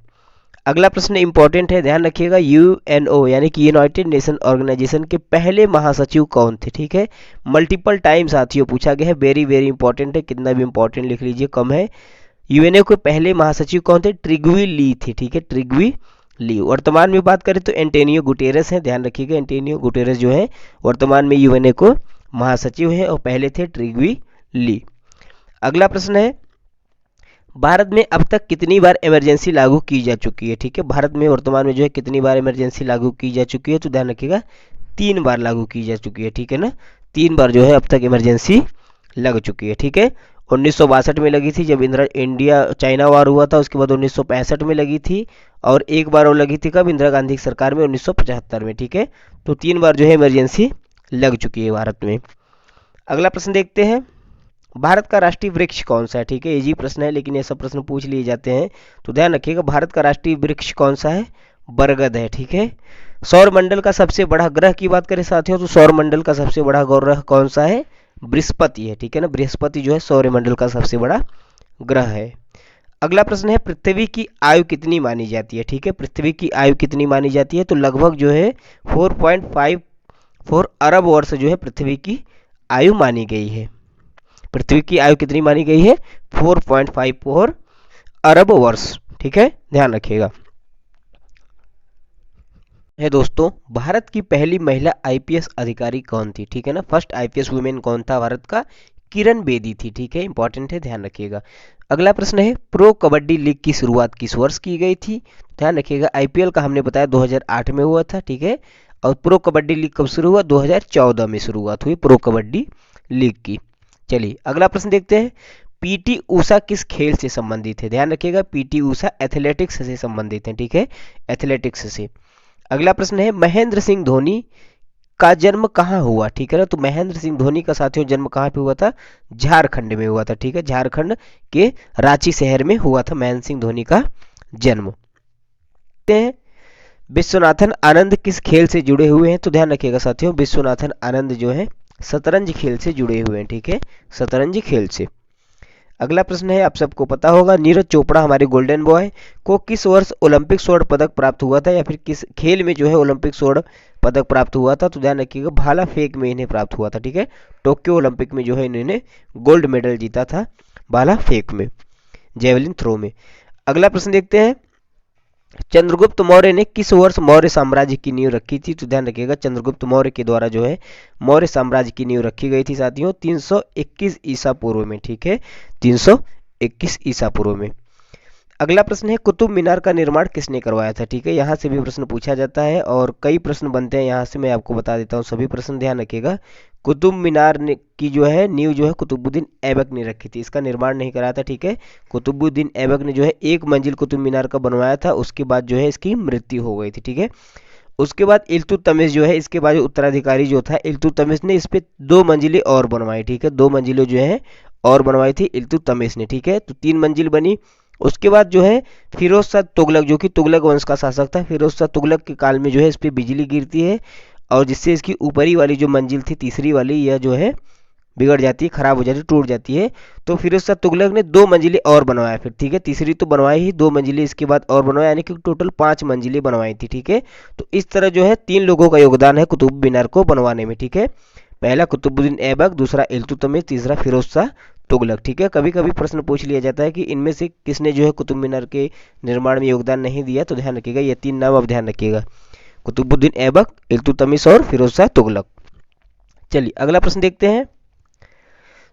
अगला प्रश्न इंपॉर्टेंट है, ध्यान रखिएगा। यूएनओ यानी कि यूनाइटेड नेशन ऑर्गेनाइजेशन के पहले महासचिव कौन थे? ठीक है, मल्टीपल टाइम साथियों पूछा गया है, वेरी वेरी इंपॉर्टेंट है, कितना भी इंपॉर्टेंट लिख लीजिए कम है। यूएनओ के पहले महासचिव कौन थे? ट्रिग्वी ली थे। ठीक है, ट्रिग्वी ली। वर्तमान में बात करें तो एंटोनियो गुटेरेस है, ध्यान रखिएगा, एंटोनियो गुटेरेस जो है वर्तमान में यूएनओ को महासचिव है और पहले थे ट्रिग्वी ली। अगला प्रश्न है, भारत में अब तक कितनी बार इमरजेंसी लागू की जा चुकी है? ठीक है, भारत में वर्तमान में जो है कितनी बार इमरजेंसी लागू की जा चुकी है? तो ध्यान रखिएगा 3 बार लागू की जा चुकी है। ठीक है ना, 3 बार जो है अब तक इमरजेंसी लग चुकी है। ठीक है, 1962 में लगी थी जब इंडिया चाइना वार हुआ था, उसके बाद 1965 में लगी थी, और एक बार और लगी थी कब? इंदिरा गांधी की सरकार में 1975 में। ठीक है, तो 3 बार जो है इमरजेंसी लग चुकी है भारत में। अगला प्रश्न देखते हैं, भारत का राष्ट्रीय वृक्ष कौन सा है? ठीक है, इजी प्रश्न है लेकिन ये सब प्रश्न पूछ लिए जाते हैं, तो ध्यान रखिएगा भारत का राष्ट्रीय वृक्ष कौन सा है? बरगद है। ठीक है, सौर मंडल का सबसे बड़ा ग्रह की बात करें साथियों, तो सौर मंडल का सबसे बड़ा ग्रह कौन सा है? बृहस्पति है। ठीक है ना, बृहस्पति जो है सौर मंडल का सबसे बड़ा ग्रह है। अगला प्रश्न है, पृथ्वी की आयु कितनी मानी जाती है? ठीक है, पृथ्वी की आयु कितनी मानी जाती है? तो लगभग जो है 4.54 अरब वर्ष जो है पृथ्वी की आयु मानी गई है। पृथ्वी की आयु कितनी मानी गई है? 4.54 अरब वर्ष। ठीक है, ध्यान रखिएगा। है दोस्तों, भारत की पहली महिला आईपीएस अधिकारी कौन थी? ठीक है ना, फर्स्ट आईपीएस वुमेन कौन था भारत का? किरण बेदी थी। ठीक है, इंपॉर्टेंट है, ध्यान रखिएगा। अगला प्रश्न है, प्रो कबड्डी लीग की शुरुआत किस वर्ष की गई थी? ध्यान रखिएगा, आईपीएल का हमने बताया 2008 में हुआ था। ठीक है, और प्रो कबड्डी लीग कब शुरू हुआ? 2014 में शुरुआत हुई प्रो कबड्डी लीग की। चलिए अगला प्रश्न देखते हैं, पीटी ऊषा किस खेल से संबंधित है? ध्यान रखिएगा, पीटी ऊषा एथलेटिक्स से संबंधित है। ठीक है, एथलेटिक्स से। अगला प्रश्न है, महेंद्र सिंह धोनी का जन्म कहाँ हुआ? ठीक है ना, तो महेंद्र सिंह धोनी का साथियों जन्म कहाँ पे हुआ था? झारखंड में हुआ था। ठीक है, झारखंड के रांची शहर में हुआ था महेंद्र सिंह धोनी का जन्म। विश्वनाथन आनंद किस खेल से जुड़े हुए हैं? तो ध्यान रखिएगा साथियों, विश्वनाथन आनंद जो है शतरंज खेल से जुड़े हुए हैं। ठीक है, शतरंज खेल से। अगला प्रश्न है, आप सबको पता होगा, नीरज चोपड़ा हमारे गोल्डन बॉय को किस वर्ष ओलंपिक स्वर्ण पदक प्राप्त हुआ था, या फिर किस खेल में जो है ओलंपिक स्वर्ण पदक प्राप्त हुआ था? तो ध्यान रखिएगा, भाला फेंक में इन्हें प्राप्त हुआ था। ठीक है, टोक्यो ओलंपिक में जो है इन्होंने गोल्ड मेडल जीता था भाला फेंक में, जेवलिन थ्रो में। अगला प्रश्न देखते हैं, चंद्रगुप्त मौर्य ने किस वर्ष मौर्य साम्राज्य की नींव रखी थी? तो ध्यान रखिएगा, चंद्रगुप्त मौर्य के द्वारा जो है मौर्य साम्राज्य की नींव रखी गई थी साथियों 321 ईसा पूर्व में। ठीक है, 321 ईसा पूर्व में। अगला प्रश्न है, कुतुब मीनार का निर्माण किसने करवाया था? ठीक है, यहाँ से भी प्रश्न पूछा जाता है और कई प्रश्न बनते हैं यहाँ से, मैं आपको बता देता हूँ सभी प्रश्न, ध्यान रखिएगा। कुतुब मीनार की जो है नींव जो है कुतुबुद्दीन ऐबक ने रखी थी, इसका निर्माण नहीं कराया था। ठीक है, कुतुबुद्दीन ऐबक ने जो है 1 मंजिल कुतुब मीनार का बनवाया था, उसके बाद जो है इसकी मृत्यु हो गई थी। ठीक है, उसके बाद इल्तुतमिश जो है इसके बाद उत्तराधिकारी जो था इल्तुतमिश ने इस पे 2 मंजिलें और बनवाई। ठीक है, 2 मंजिलें जो है और बनवाई थी इल्तुतमिश ने। ठीक है, तो 3 मंजिल बनी। उसके बाद जो है फिरोज शाह तुगलक, जो कि तुगलक वंश का शासक था, फिरोज शाह तुगलक के काल में जो है इस पर बिजली गिरती है और जिससे इसकी ऊपरी वाली जो मंजिल थी तीसरी वाली, यह जो है बिगड़ जाती है, खराब हो जाती है, टूट जाती है। तो फिरोज शाह तुगलक ने 2 मंजिलें और बनवाया फिर। ठीक है, तीसरी तो बनवाई ही, 2 मंजिलें इसके बाद और बनवाया, यानी कि टोटल 5 मंजिलें बनवाई थी। ठीक है, तो इस तरह जो है 3 लोगों का योगदान है कुतुब मीनार को बनवाने में। ठीक है, पहला कुतुबुद्दीन ऐबक, दूसरा इल्तुतमिश, तीसरा फिरोज शाह तुगलक। ठीक है, कभी कभी प्रश्न पूछ लिया जाता है कि इनमें से किसने जो है कुतुब मीनार के निर्माण में योगदान नहीं दिया, तो ध्यान रखिएगा ये 3 नाम अब ध्यान रखिएगा, कुतुबुद्दीन ऐबक, इल्तुतमिश और फिरोज शाह तुगलक। चलिए अगला प्रश्न देखते हैं,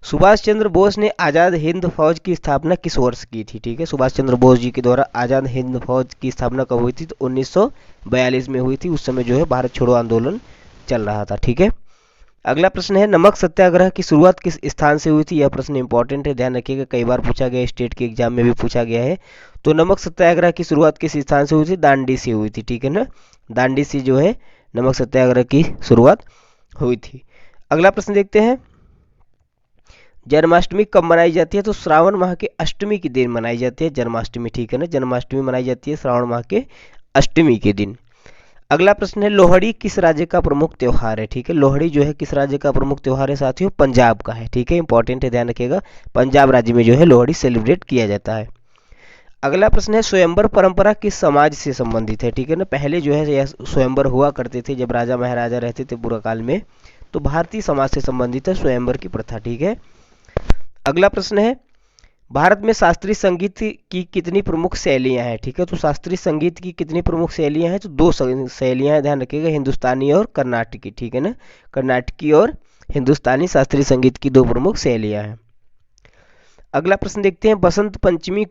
सुभाष चंद्र बोस ने आज़ाद हिंद फौज की स्थापना किस वर्ष की थी? ठीक है, सुभाष चंद्र बोस जी के द्वारा आज़ाद हिंद फौज की स्थापना कब हुई थी? तो 1942 में हुई थी, उस समय जो है भारत छोड़ो आंदोलन चल रहा था। ठीक है, अगला प्रश्न है, नमक सत्याग्रह की शुरुआत किस स्थान से हुई थी? यह प्रश्न इंपॉर्टेंट है, ध्यान रखिएगा, कई बार पूछा गया, स्टेट के एग्जाम में भी पूछा गया है। तो नमक सत्याग्रह की शुरुआत किस स्थान से हुई थी? दांडी से हुई थी। ठीक है ना, दांडी से जो है नमक सत्याग्रह की शुरुआत हुई थी। अगला प्रश्न देखते हैं, जन्माष्टमी कब मनाई जाती है? तो श्रावण माह के अष्टमी के दिन मनाई जाती है जन्माष्टमी। ठीक है ना, जन्माष्टमी मनाई जाती है श्रावण माह के अष्टमी के दिन। अगला प्रश्न है, लोहड़ी किस राज्य का प्रमुख त्योहार है? ठीक है, लोहड़ी जो है किस राज्य का प्रमुख त्योहार है साथियों? पंजाब का है। ठीक है, इंपॉर्टेंट है, ध्यान रखिएगा, पंजाब राज्य में जो है लोहड़ी सेलिब्रेट किया जाता है। अगला प्रश्न है स्वयंवर परंपरा किस समाज से संबंधित है, ठीक है ना। पहले जो है यह स्वयंवर हुआ करते थे जब राजा महाराजा रहते थे पूर्व काल में, तो भारतीय समाज से संबंधित है स्वयंवर की प्रथा, ठीक है। अगला प्रश्न है भारत में शास्त्रीय संगीत की कितनी प्रमुख शैलियां हैं, ठीक है। तो शास्त्रीय संगीत की कितनी प्रमुख शैलियां हैं, तो दो शैलियां हैं, ध्यान रखिएगा, हिंदुस्तानी और कर्नाटकी, ठीक है ना। कर्नाटकी और हिंदुस्तानी शास्त्रीय संगीत की दो प्रमुख शैलियां हैं। अगला प्रश्न देखते हैं बसंत पंचमी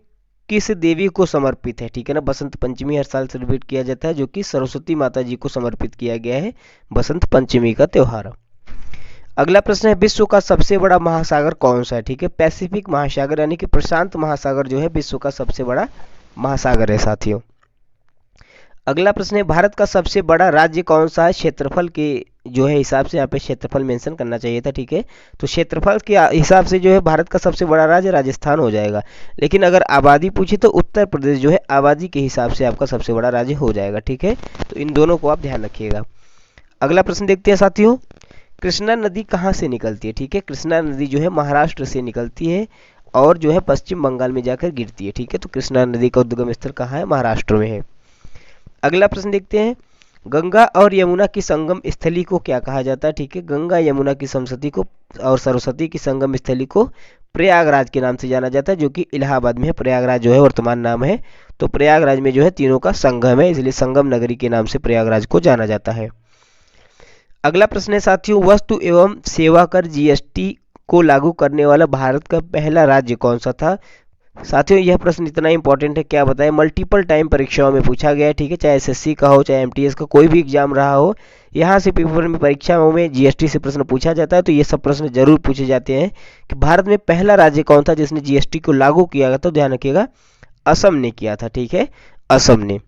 किस देवी को समर्पित है, ठीक है ना। बसंत पंचमी हर साल सेलिब्रेट किया जाता है जो कि सरस्वती माता जी को समर्पित किया गया है बसंत पंचमी का त्योहार। अगला प्रश्न है विश्व का सबसे बड़ा महासागर कौन सा है, ठीक है। पैसिफिक महासागर यानी कि प्रशांत महासागर जो है विश्व का सबसे बड़ा महासागर है साथियों। अगला प्रश्न है भारत का सबसे बड़ा राज्य कौन सा है, क्षेत्रफल के जो है हिसाब से यहाँ पे क्षेत्रफल मेंशन करना चाहिए था, ठीक है। तो क्षेत्रफल के हिसाब से जो है भारत का सबसे बड़ा राज्य राजस्थान हो जाएगा, लेकिन अगर आबादी पूछी तो उत्तर प्रदेश जो है आबादी के हिसाब से आपका सबसे बड़ा राज्य हो जाएगा, ठीक है। तो इन दोनों को आप ध्यान रखिएगा। अगला प्रश्न देखते हैं साथियों कृष्णा नदी कहाँ से निकलती है, ठीक है। कृष्णा नदी जो है महाराष्ट्र से निकलती है और जो है पश्चिम बंगाल में जाकर गिरती है, ठीक है। तो कृष्णा नदी का उद्गम स्थल कहाँ है, महाराष्ट्र में है। अगला प्रश्न देखते हैं गंगा और यमुना की संगम स्थली को क्या कहा जाता है, ठीक है। गंगा यमुना की समसती को और सरस्वती की संगम स्थली को प्रयागराज के नाम से जाना जाता है जो कि इलाहाबाद में है। प्रयागराज जो है वर्तमान नाम है, तो प्रयागराज में जो है तीनों का संगम है, इसलिए संगम नगरी के नाम से प्रयागराज को जाना जाता है। अगला प्रश्न है साथियों वस्तु एवं सेवा कर जीएसटी को लागू करने वाला भारत का पहला राज्य कौन सा था। साथियों यह प्रश्न इतना इंपॉर्टेंट है क्या बताएं, मल्टीपल टाइम परीक्षाओं में पूछा गया है, ठीक है। चाहे एसएससी का हो चाहे एमटीएस का कोई भी एग्जाम रहा हो, यहाँ से पेपर में परीक्षाओं में जीएसटी से प्रश्न पूछा जाता है। तो ये सब प्रश्न जरूर पूछे जाते हैं कि भारत में पहला राज्य कौन था जिसने जीएसटी को लागू किया गया, तो ध्यान रखिएगा असम ने किया था, ठीक है, असम ने।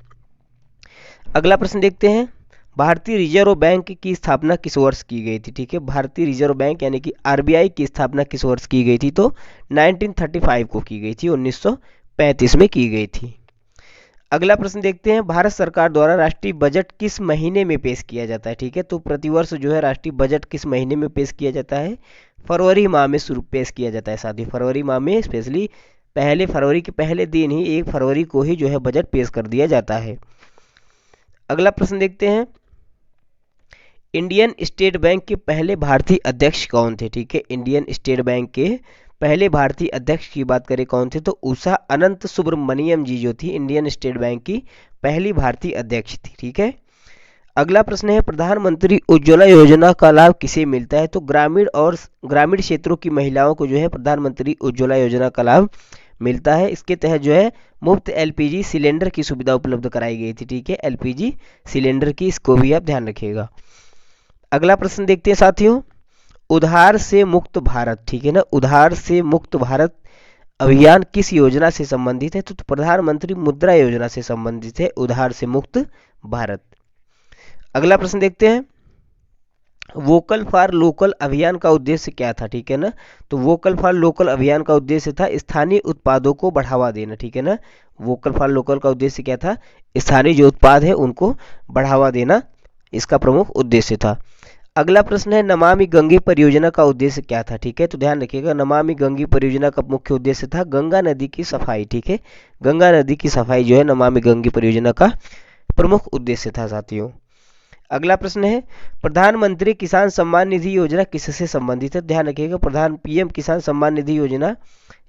अगला प्रश्न देखते हैं भारतीय रिजर्व बैंक की स्थापना किस वर्ष की गई थी, ठीक है। भारतीय रिजर्व बैंक यानी कि आरबीआई की स्थापना किस वर्ष की गई थी, तो 1935 को की गई थी, 1935 में की गई थी। अगला प्रश्न देखते हैं भारत सरकार द्वारा राष्ट्रीय बजट किस महीने में पेश किया जाता है, ठीक है। तो प्रतिवर्ष जो है राष्ट्रीय बजट किस महीने में पेश किया जाता है, फरवरी माह में शुरू पेश किया जाता है साथियों। फरवरी माह में स्पेशली पहले फरवरी के पहले दिन ही 1 फरवरी को ही जो है बजट पेश कर दिया जाता है। अगला प्रश्न देखते हैं इंडियन स्टेट बैंक के पहले भारतीय अध्यक्ष कौन थे, ठीक है। इंडियन स्टेट बैंक के पहले भारतीय अध्यक्ष की बात करें कौन थे, तो उषा अनंत सुब्रमण्यम जी जो थी इंडियन स्टेट बैंक की पहली भारतीय अध्यक्ष थी, ठीक है। अगला प्रश्न है प्रधानमंत्री उज्ज्वला योजना का लाभ किसे मिलता है, तो ग्रामीण क्षेत्रों की महिलाओं को जो है प्रधानमंत्री उज्ज्वला योजना का लाभ मिलता है। इसके तहत जो है मुफ्त एलपीजी सिलेंडर की सुविधा उपलब्ध कराई गई थी, ठीक है। एलपीजी सिलेंडर की, इसको भी आप ध्यान रखिएगा। अगला प्रश्न देखते हैं साथियों उधार से मुक्त भारत, ठीक है ना। उधार से मुक्त भारत अभियान किस योजना से संबंधित है, तो प्रधानमंत्री मुद्रा योजना से संबंधित है उधार से मुक्त भारत। अगला प्रश्न देखते हैं वोकल फॉर लोकल अभियान का उद्देश्य क्या था, ठीक है ना। तो वोकल फॉर लोकल अभियान का उद्देश्य था स्थानीय उत्पादों को बढ़ावा देना, ठीक है ना। वोकल फॉर लोकल का उद्देश्य क्या था, स्थानीय जो उत्पाद है उनको बढ़ावा देना, इसका प्रमुख उद्देश्य था। अगला प्रश्न है नमामि गंगे परियोजना का उद्देश्य क्या था, ठीक है। तो ध्यान रखिएगा नमामि गंगे परियोजना का मुख्य उद्देश्य था गंगा नदी की सफाई, ठीक है। गंगा नदी की सफाई जो है नमामि गंगे परियोजना का प्रमुख उद्देश्य था साथियों। अगला प्रश्न है प्रधानमंत्री किसान सम्मान निधि योजना किससे संबंधित है, ध्यान रखिएगा पीएम किसान सम्मान निधि योजना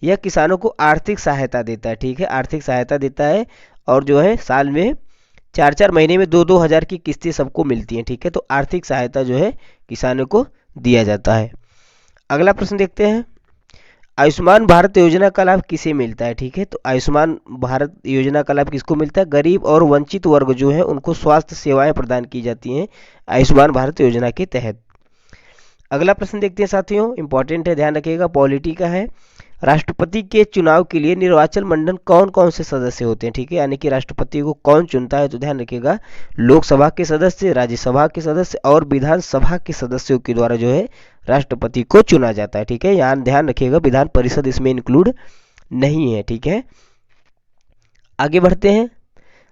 यह किसानों को आर्थिक सहायता देता है, ठीक है। आर्थिक सहायता देता है और जो है साल में 4-4 महीने में 2-2 हज़ार की किस्तें सबको मिलती हैं, ठीक है। तो आर्थिक सहायता जो है किसानों को दिया जाता है। अगला प्रश्न देखते हैं आयुष्मान भारत योजना का लाभ किसे मिलता है, ठीक है। तो आयुष्मान भारत योजना का लाभ किसको मिलता है, गरीब और वंचित वर्ग जो है उनको स्वास्थ्य सेवाएं प्रदान की जाती हैं आयुष्मान भारत योजना के तहत। अगला प्रश्न देखते हैं साथियों इंपॉर्टेंट है, ध्यान रखिएगा, पॉलिटी का है। राष्ट्रपति के चुनाव के लिए निर्वाचन मंडल कौन कौन से सदस्य होते हैं, ठीक है। यानी कि राष्ट्रपति को कौन चुनता है, तो ध्यान रखिएगा लोकसभा के सदस्य, राज्यसभा के सदस्य और विधानसभा के सदस्यों के द्वारा जो है राष्ट्रपति को चुना जाता है, ठीक है। यहाँ ध्यान रखिएगा विधान परिषद इसमें इंक्लूड नहीं है, ठीक है। आगे बढ़ते हैं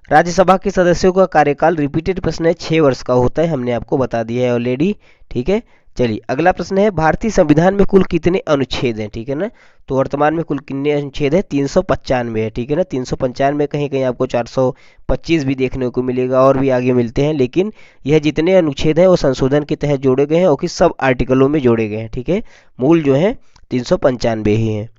राज्यसभा के सदस्यों का कार्यकाल रिपीटेड प्रश्न है, 6 वर्ष का होता है, हमने आपको बता दिया है ऑलरेडी। ठीक है, चलिए अगला प्रश्न है, भारतीय संविधान में कुल कितने अनुच्छेद हैं? ठीक है ना, तो वर्तमान में कुल कितने अनुच्छेद है? 395 है। ठीक है ना, 395, कहीं कहीं आपको 425 भी देखने को मिलेगा और भी आगे मिलते हैं, लेकिन यह जितने अनुच्छेद हैं वो संशोधन के तहत जोड़े गए हैं और कि सब आर्टिकलों में जोड़े गए हैं। ठीक है, मूल जो है 395 ही है।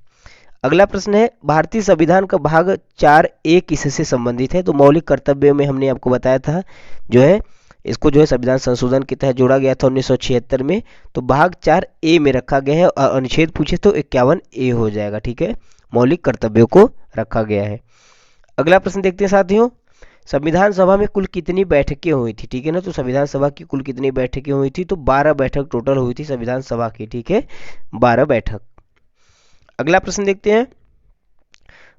अगला प्रश्न है, भारतीय संविधान का भाग 4A किससे संबंधित है? तो मौलिक कर्तव्यों में हमने आपको बताया था जो है इसको जो है संविधान संशोधन के तहत जोड़ा गया था 1976 में, तो भाग 4A में रखा गया है और अनुच्छेद पूछे तो 51A हो जाएगा। ठीक है, मौलिक कर्तव्यों को रखा गया है। अगला प्रश्न देखते हैं साथियों, संविधान सभा में कुल कितनी बैठकें हुई थी? ठीक है ना, तो संविधान सभा की कुल कितनी बैठकें हुई थी? तो 12 बैठक टोटल हुई थी संविधान सभा की। ठीक है, 12 बैठक। अगला प्रश्न देखते हैं,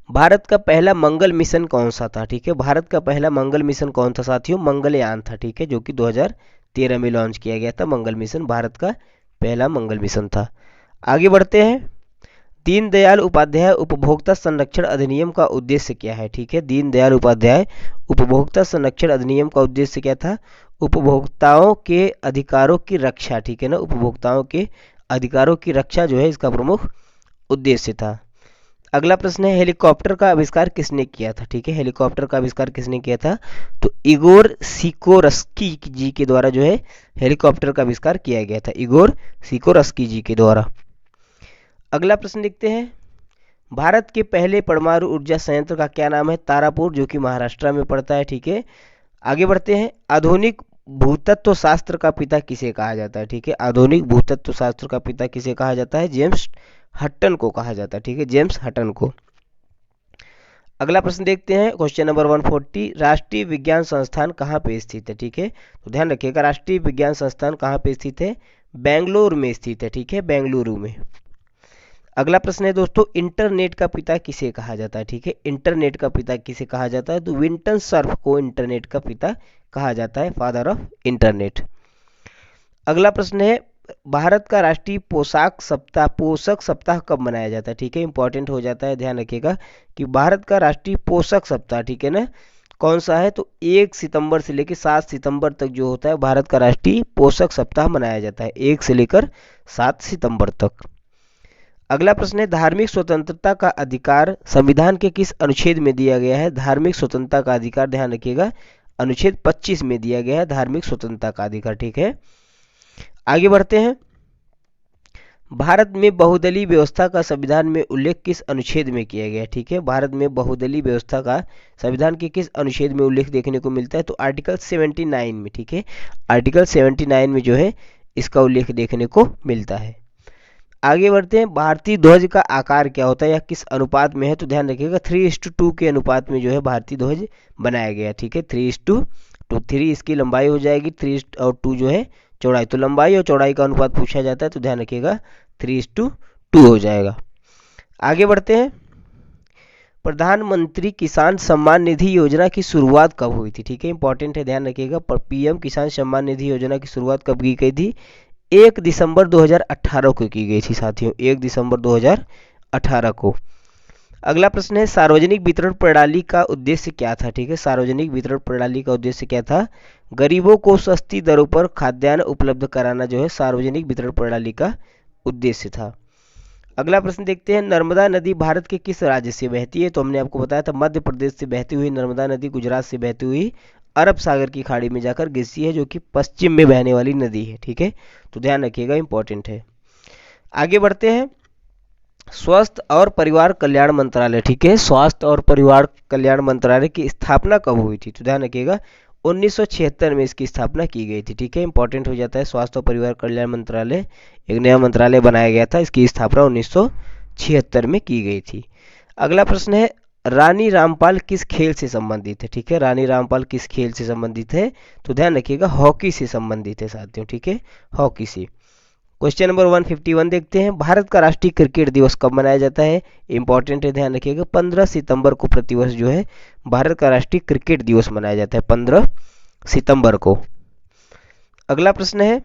भारत का पहला मंगल मिशन कौन सा था? ठीक है, भारत का पहला मंगल मिशन कौन था साथियों? मंगलयान था। ठीक है, जो कि 2013 में लॉन्च किया गया था। मंगल मिशन भारत का पहला मंगल मिशन था। आगे बढ़ते हैं, दीनदयाल उपाध्याय उपभोक्ता संरक्षण अधिनियम का उद्देश्य क्या है? ठीक है, दीनदयाल उपाध्याय उपभोक्ता संरक्षण अधिनियम का उद्देश्य क्या था? उपभोक्ताओं के अधिकारों की रक्षा। ठीक है ना, उपभोक्ताओं के अधिकारों की रक्षा जो है इसका प्रमुख उद्देश्य था। अगला प्रश्न है, हेलीकॉप्टर का आविष्कार किसने किया था? ठीक है, हेलीकॉप्टर का आविष्कार किसने किया था? तो इगोर सिकोरस्की जी के द्वारा जो है हेलीकॉप्टर का आविष्कार किया गया था, इगोर सिकोरस्की जी के द्वारा। अगला प्रश्न देखते हैं, भारत के पहले परमाणु ऊर्जा संयंत्र का क्या नाम है? तारापुर, जो कि महाराष्ट्र में पड़ता है। ठीक है, आगे बढ़ते हैं, आधुनिक भूतत्व शास्त्र का पिता किसे कहा जाता है? ठीक है, आधुनिक भूतत्व शास्त्र का पिता किसे कहा जाता है? जेम्स हटन को कहा जाता है। ठीक है, जेम्स हटन को। अगला प्रश्न देखते हैं, क्वेश्चन नंबर 140, राष्ट्रीय विज्ञान संस्थान कहाँ पे स्थित है? ठीक है, तो ध्यान रखिएगा, राष्ट्रीय विज्ञान संस्थान कहाँ पे स्थित है? बेंगलुरु में स्थित है। ठीक है, बेंगलुरु में। अगला प्रश्न है दोस्तों, इंटरनेट का पिता किसे कहा जाता है? ठीक है, इंटरनेट का पिता किसे कहा जाता है? तो विंटन सर्फ को इंटरनेट का पिता कहा जाता है, फादर ऑफ इंटरनेट। अगला प्रश्न है, भारत का राष्ट्रीय पोषक सप्ताह कब मनाया जाता है? ठीक है, इंपॉर्टेंट हो जाता है, ध्यान रखिएगा कि भारत का राष्ट्रीय पोषक सप्ताह, ठीक है ना, कौन सा है? तो 1 सितंबर से लेकर 7 सितंबर तक जो होता है भारत का राष्ट्रीय पोषक सप्ताह मनाया जाता है, 1 से लेकर 7 सितंबर तक। अगला प्रश्न है, धार्मिक स्वतंत्रता का अधिकार संविधान के किस अनुच्छेद में दिया गया है? धार्मिक स्वतंत्रता का अधिकार, ध्यान रखिएगा, अनुच्छेद 25 में दिया गया है धार्मिक स्वतंत्रता का अधिकार। ठीक है, आगे बढ़ते हैं, भारत में बहुदलीय व्यवस्था का संविधान में उल्लेख किस अनुच्छेद में किया गया है? ठीक है, भारत में बहुदलीय व्यवस्था का संविधान के किस अनुच्छेद में उल्लेख देखने को मिलता है? तो आर्टिकल 79 में। ठीक है, आर्टिकल 79 में जो है इसका उल्लेख देखने को मिलता है। आगे बढ़ते हैं, भारतीय ध्वज का आकार क्या होता है या किस अनुपात में है? तो ध्यान रखिएगा 3:2 के अनुपात में जो है भारतीय ध्वज बनाया गया। ठीक है, 3:2, 3 इसकी लंबाई हो जाएगी, 3 और 2 जो है चौड़ाई, तो लंबाई और चौड़ाई का अनुपात पूछा जाता है, तो ध्यान रखिएगा 3:2 हो जाएगा। आगे बढ़ते हैं, प्रधानमंत्री किसान सम्मान निधि योजना की शुरुआत कब हुई थी? ठीक है, इंपॉर्टेंट है, ध्यान रखिएगा, पीएम किसान सम्मान निधि योजना की शुरुआत कब की गई थी? 1 दिसंबर 2018 को की गई थी साथियों, 1 दिसंबर 2018 को। अगला प्रश्न है, सार्वजनिक वितरण प्रणाली का उद्देश्य क्या था? ठीक है, सार्वजनिक वितरण प्रणाली का उद्देश्य क्या था? गरीबों को सस्ती दरों पर खाद्यान्न उपलब्ध कराना जो है सार्वजनिक वितरण प्रणाली का उद्देश्य था। अगला प्रश्न देखते हैं, नर्मदा नदी भारत के किस राज्य से बहती है? तो हमने आपको बताया था मध्य प्रदेश से बहती हुई नर्मदा नदी गुजरात से बहती हुई अरब सागर की खाड़ी में जाकर गिरती है, जो कि पश्चिम में बहने वाली नदी है। ठीक है, तो ध्यान रखिएगा, इंपॉर्टेंट है। आगे बढ़ते हैं, स्वास्थ्य और परिवार कल्याण मंत्रालय, ठीक है, स्वास्थ्य और परिवार कल्याण मंत्रालय की स्थापना कब हुई थी? तो ध्यान रखिएगा 1976 में इसकी स्थापना की गई थी। ठीक है, इंपॉर्टेंट हो जाता है, स्वास्थ्य और परिवार कल्याण मंत्रालय एक नया मंत्रालय बनाया गया था, इसकी स्थापना 1976 में की गई थी। अगला प्रश्न है, रानी रामपाल किस खेल से संबंधित है? ठीक है, रानी रामपाल किस खेल से संबंधित है? तो ध्यान रखिएगा हॉकी से संबंधित है साथियों। ठीक है, हॉकी से। क्वेश्चन नंबर 151 देखते हैं, भारत का राष्ट्रीय क्रिकेट दिवस कब मनाया जाता है? इंपॉर्टेंट है, ध्यान रखिएगा 15 सितंबर को प्रतिवर्ष जो है भारत का राष्ट्रीय क्रिकेट दिवस मनाया जाता है, 15 सितंबर को। अगला प्रश्न है,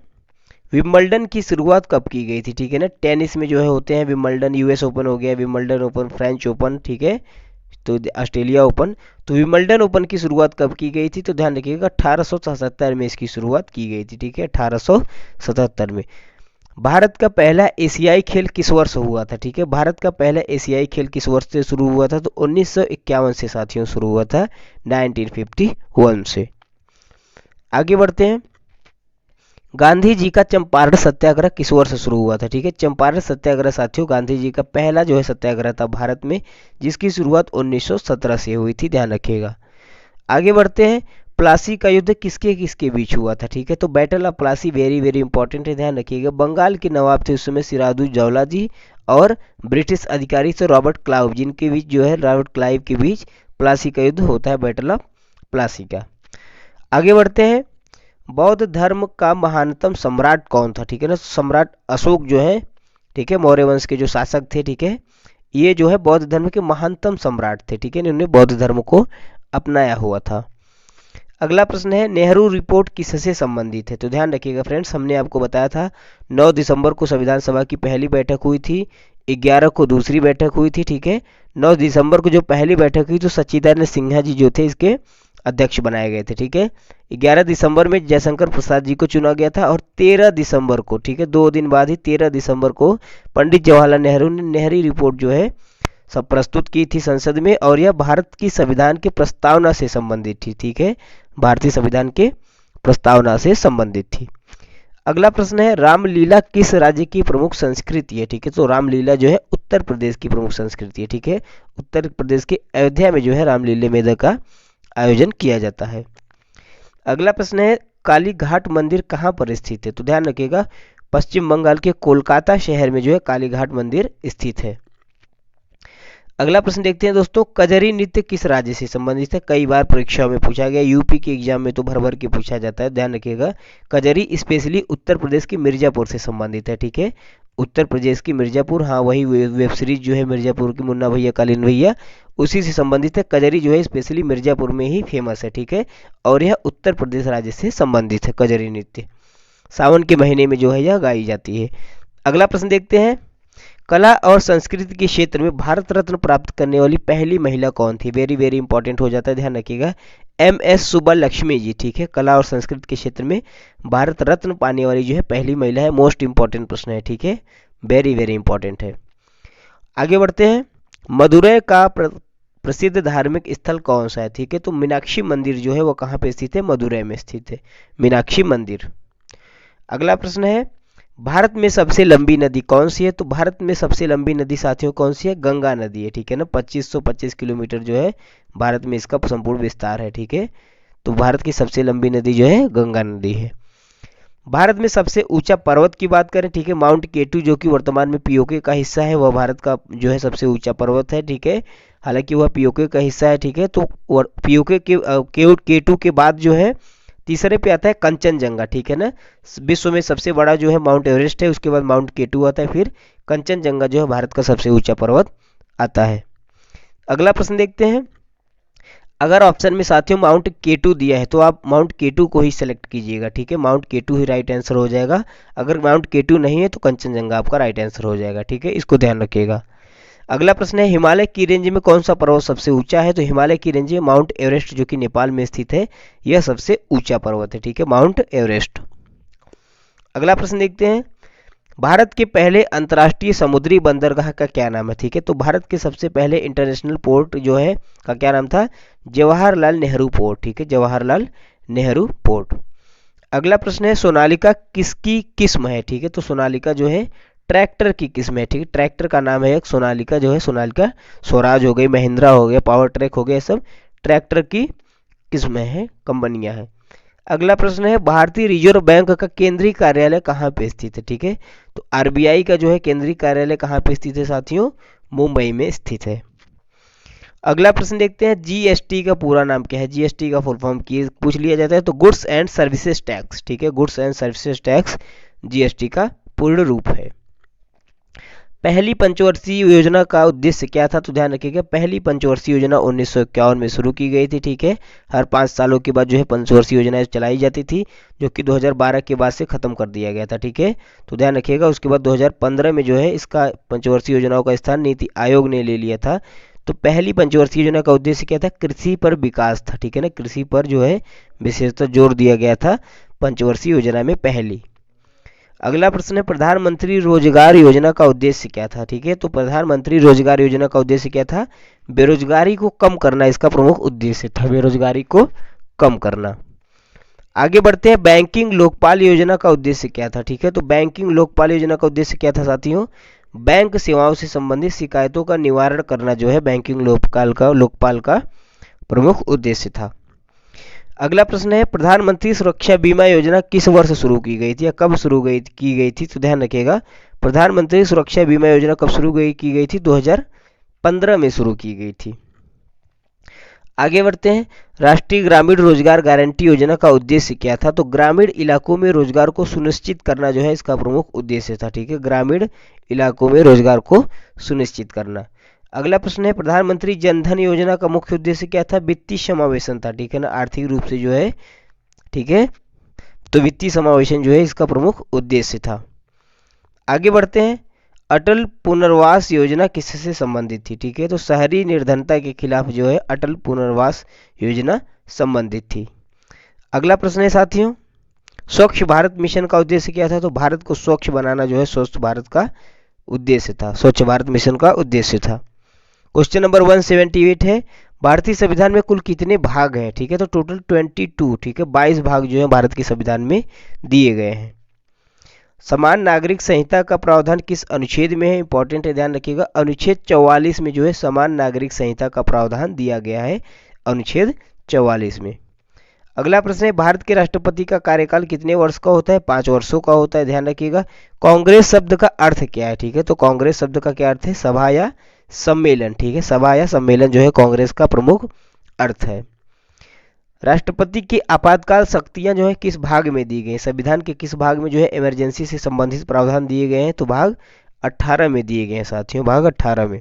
विंबलडन की शुरुआत कब की गई थी? ठीक है ना, टेनिस में जो है होते हैं विंबलडन, यूएस ओपन हो गया, विंबलडन ओपन, फ्रेंच ओपन, ठीक है, तो ऑस्ट्रेलिया ओपन। तो विंबलडन ओपन की शुरुआत कब की गई थी? तो ध्यान रखिएगा 1877 में इसकी शुरुआत की गई थी, ठीक है, 1877 में। भारत का पहला एशियाई खेल किस वर्ष हुआ था? ठीक है, भारत का पहला एशियाई खेल किस वर्ष से शुरू हुआ था? तो 1951 से साथियों शुरू हुआ था, 1951 से। आगे बढ़ते हैं, गांधी जी का चंपारण सत्याग्रह किस वर्ष शुरू हुआ था? ठीक है, चंपारण सत्याग्रह साथियों गांधी जी का पहला जो है सत्याग्रह था भारत में, जिसकी शुरुआत 1917 से हुई थी, ध्यान रखिएगा। आगे बढ़ते हैं, प्लासी का युद्ध किसके किसके बीच हुआ था? ठीक है, तो battle of Plassey very very important है, ध्यान रखिएगा। बंगाल के नवाब थे उस समय सिराजुद्दौला जी और ब्रिटिश अधिकारी से रॉबर्ट क्लाइव, जिनके बीच जो है रॉबर्ट क्लाइव के बीच प्लासी का युद्ध होता है, बैटल ऑफ प्लासी का। आगे बढ़ते हैं, बौद्ध धर्म का महानतम सम्राट कौन था? ठीक है ना, सम्राट अशोक जो है, ठीक है, मौर्य वंश के जो शासक थे, ठीक है, ये जो है बौद्ध धर्म के महानतम सम्राट थे, ठीक है, इन्होंने बौद्ध धर्म को अपनाया हुआ था। अगला प्रश्न है, नेहरू रिपोर्ट किससे संबंधित है? तो ध्यान रखिएगा फ्रेंड्स, हमने आपको बताया था 9 दिसंबर को संविधान सभा की पहली बैठक हुई थी, 11 को दूसरी बैठक हुई थी, ठीक है। 9 दिसंबर को जो पहली बैठक हुई तो सच्चिदानंद सिन्हा जी जो थे इसके अध्यक्ष बनाए गए थे, ठीक है। 11 दिसंबर में जयशंकर प्रसाद जी को चुना गया था और 13 दिसंबर को, ठीक है, 2 दिन बाद ही 13 दिसंबर को पंडित जवाहरलाल नेहरू ने नेहरू रिपोर्ट जो है सब प्रस्तुत की थी संसद में, और यह भारत की संविधान के प्रस्तावना से संबंधित थी, ठीक है, भारतीय संविधान के प्रस्तावना से संबंधित थी। अगला प्रश्न है, रामलीला किस राज्य की प्रमुख संस्कृति है? ठीक है, तो रामलीला जो है उत्तर प्रदेश की प्रमुख संस्कृति है, ठीक है, उत्तर प्रदेश के अयोध्या में जो है रामलीला मेला का आयोजन किया जाता है। अगला प्रश्न है, काली घाट मंदिर कहाँ पर स्थित है? तो ध्यान रखिएगा, पश्चिम बंगाल के कोलकाता शहर में जो है काली घाट मंदिर स्थित है। अगला प्रश्न देखते हैं दोस्तों, कजरी नृत्य किस राज्य से संबंधित है? कई बार परीक्षा में पूछा गया, यूपी के एग्जाम में तो भर भर के पूछा जाता है, ध्यान रखिएगा। कजरी स्पेशली उत्तर प्रदेश की मिर्जापुर से संबंधित है, ठीक है, उत्तर प्रदेश की मिर्जापुर, हाँ वही वेब सीरीज जो है मिर्जापुर की मुन्ना भैया कालीन भैया, उसी से संबंधित है। कजरी जो है स्पेशली मिर्जापुर में ही फेमस है, ठीक है, और यह उत्तर प्रदेश राज्य से संबंधित है। कजरी नृत्य सावन के महीने में जो है यह गाई जाती है। अगला प्रश्न देखते हैं, कला और संस्कृति के क्षेत्र में भारत रत्न प्राप्त करने वाली पहली महिला कौन थी? वेरी वेरी इंपॉर्टेंट हो जाता है, ध्यान रखिएगा, MS सुब्बालक्ष्मी जी, ठीक है, कला और संस्कृति के क्षेत्र में भारत रत्न पाने वाली जो है पहली महिला है। मोस्ट इंपॉर्टेंट प्रश्न है, ठीक है, वेरी वेरी इंपॉर्टेंट है। आगे बढ़ते हैं, मदुरै का प्रसिद्ध धार्मिक स्थल कौन सा है? ठीक है, तो मीनाक्षी मंदिर जो है वो कहाँ पे स्थित है? मदुरै में स्थित है, मीनाक्षी मंदिर। अगला प्रश्न है, भारत में सबसे लंबी नदी कौन सी है? तो भारत में सबसे लंबी नदी साथियों कौन सी है? गंगा नदी है, ठीक है ना, 2525 किलोमीटर जो है भारत में इसका संपूर्ण विस्तार है, ठीक है, तो भारत की सबसे लंबी नदी जो है गंगा नदी है। भारत में सबसे ऊंचा पर्वत की बात करें, ठीक है, माउंट केटू जो कि वर्तमान में पीओके का हिस्सा है, वह भारत का जो है सबसे ऊंचा पर्वत है, ठीक है, हालांकि वह पीओके का हिस्सा है, ठीक है, तो पीओके के केटू के बाद जो है तीसरे पे आता है कंचनजंगा, ठीक है ना, विश्व में सबसे बड़ा जो है माउंट एवरेस्ट है, उसके बाद माउंट केटू आता है, फिर कंचनजंगा जो है भारत का सबसे ऊंचा पर्वत आता है। अगला प्रश्न देखते हैं, अगर ऑप्शन में साथियों माउंट केटू दिया है तो आप माउंट केटू को ही सिलेक्ट कीजिएगा, ठीक है, माउंट केटू ही राइट आंसर हो जाएगा। अगर माउंट केटू नहीं है तो कंचनजंगा आपका राइट आंसर हो जाएगा, ठीक है, इसको ध्यान रखिएगा। अगला प्रश्न है, हिमालय की रेंज में कौन सा पर्वत सबसे ऊंचा है? तो हिमालय की रेंज में माउंट एवरेस्ट जो कि नेपाल में स्थित है, यह सबसे ऊंचा पर्वत है, ठीक है, माउंट एवरेस्ट। अगला प्रश्न देखते हैं, भारत के पहले अंतर्राष्ट्रीय समुद्री बंदरगाह का क्या नाम है? ठीक है, तो भारत के सबसे पहले इंटरनेशनल पोर्ट जो है का क्या नाम था? जवाहरलाल नेहरू पोर्ट, ठीक है, जवाहरलाल नेहरू पोर्ट। अगला प्रश्न है, सोनालिका किसकी किस्म है? ठीक है, तो सोनालिका जो है ट्रैक्टर की किस्म है, ठीक है, ट्रैक्टर का नाम है एक सोनालिका जो है, सोनालिका स्वराज हो गई, महिंद्रा हो गया, पावर ट्रैक हो गया, सब ट्रैक्टर की किस्म है, कंपनियां हैं। अगला प्रश्न है, भारतीय रिजर्व बैंक का केंद्रीय कार्यालय कहाँ पे स्थित है? ठीक है, तो RBI का जो है केंद्रीय कार्यालय कहाँ पे स्थित है साथियों? मुंबई में स्थित है। अगला प्रश्न देखते हैं, GST का पूरा नाम क्या है? GST का फुल फॉर्म की पूछ लिया जाता है, तो गुड्स एंड सर्विसेज टैक्स, ठीक है, goods and services tax GST का पूर्ण रूप है। पहली पंचवर्षीय योजना का उद्देश्य क्या था? तो ध्यान रखिएगा, पहली पंचवर्षीय योजना 1951 में शुरू की गई थी, ठीक है, हर 5 सालों के बाद जो है पंचवर्षीय योजनाएं चलाई जाती थी, जो कि 2012 के बाद से खत्म कर दिया गया था, ठीक है, तो ध्यान रखिएगा। उसके बाद 2015 में जो है इसका पंचवर्षीय योजनाओं का स्थान नीति आयोग ने ले लिया था, तो पहली पंचवर्षीय योजना का उद्देश्य क्या था? कृषि पर विकास था, ठीक है ना, कृषि पर जो है विशेषतः जोर दिया गया था पंचवर्षीय योजना में पहली। अगला प्रश्न है प्रधानमंत्री रोजगार योजना का उद्देश्य क्या था? ठीक है, तो प्रधानमंत्री रोजगार योजना का उद्देश्य क्या था? बेरोजगारी को कम करना इसका प्रमुख उद्देश्य था, बेरोजगारी को कम करना। आगे बढ़ते हैं, बैंकिंग लोकपाल योजना का उद्देश्य क्या था? ठीक है, तो बैंकिंग लोकपाल योजना का उद्देश्य क्या था साथियों? बैंक सेवाओं से संबंधित शिकायतों का निवारण करना जो है बैंकिंग लोकपाल का प्रमुख उद्देश्य था। अगला प्रश्न है प्रधानमंत्री सुरक्षा बीमा योजना किस वर्ष शुरू की गई थी या कब की गई थी? तो ध्यान रखिएगा, प्रधानमंत्री सुरक्षा बीमा योजना कब की गई थी? 2015 में शुरू की गई थी। आगे बढ़ते हैं, राष्ट्रीय ग्रामीण रोजगार गारंटी योजना का उद्देश्य क्या था? तो ग्रामीण इलाकों में रोजगार को सुनिश्चित करना जो है इसका प्रमुख उद्देश्य था, ठीक है, ग्रामीण इलाकों में रोजगार को सुनिश्चित करना। अगला प्रश्न है प्रधानमंत्री जनधन योजना का मुख्य उद्देश्य क्या था? वित्तीय समावेशन था, ठीक है ना, आर्थिक रूप से जो है, ठीक है, तो वित्तीय समावेशन जो है इसका प्रमुख उद्देश्य था। आगे बढ़ते हैं, अटल पुनर्वास योजना किससे संबंधित थी? ठीक है, तो शहरी निर्धनता के खिलाफ जो है अटल पुनर्वास योजना संबंधित थी। अगला प्रश्न है साथियों, स्वच्छ भारत मिशन का उद्देश्य क्या था? तो भारत को स्वच्छ बनाना जो है स्वच्छ भारत का उद्देश्य था, स्वच्छ भारत मिशन का उद्देश्य था। क्वेश्चन नंबर 178 है, भारतीय संविधान में कुल कितने भाग हैं? ठीक है, तो टोटल 22, ठीक है, 22 भाग जो है भारत के संविधान में दिए गए हैं। समान नागरिक संहिता का प्रावधान किस अनुच्छेद में है? इंपॉर्टेंट है, ध्यान रखिएगा, अनुच्छेद 44 में जो है समान नागरिक संहिता का प्रावधान दिया गया है, अनुच्छेद 44 में। अगला प्रश्न है, भारत के राष्ट्रपति का कार्यकाल कितने वर्ष का होता है? 5 वर्षों का होता है, ध्यान रखिएगा। कांग्रेस शब्द का अर्थ क्या है? ठीक है, तो कांग्रेस शब्द का क्या अर्थ है? सभा या सम्मेलन, ठीक है, सभा या सम्मेलन जो है कांग्रेस का प्रमुख अर्थ है। राष्ट्रपति की आपातकाल शक्तियां जो है किस भाग में दी गई? संविधान के किस भाग में जो है इमरजेंसी से संबंधित प्रावधान दिए गए हैं? तो भाग 18 में दिए गए हैं साथियों, भाग 18 में।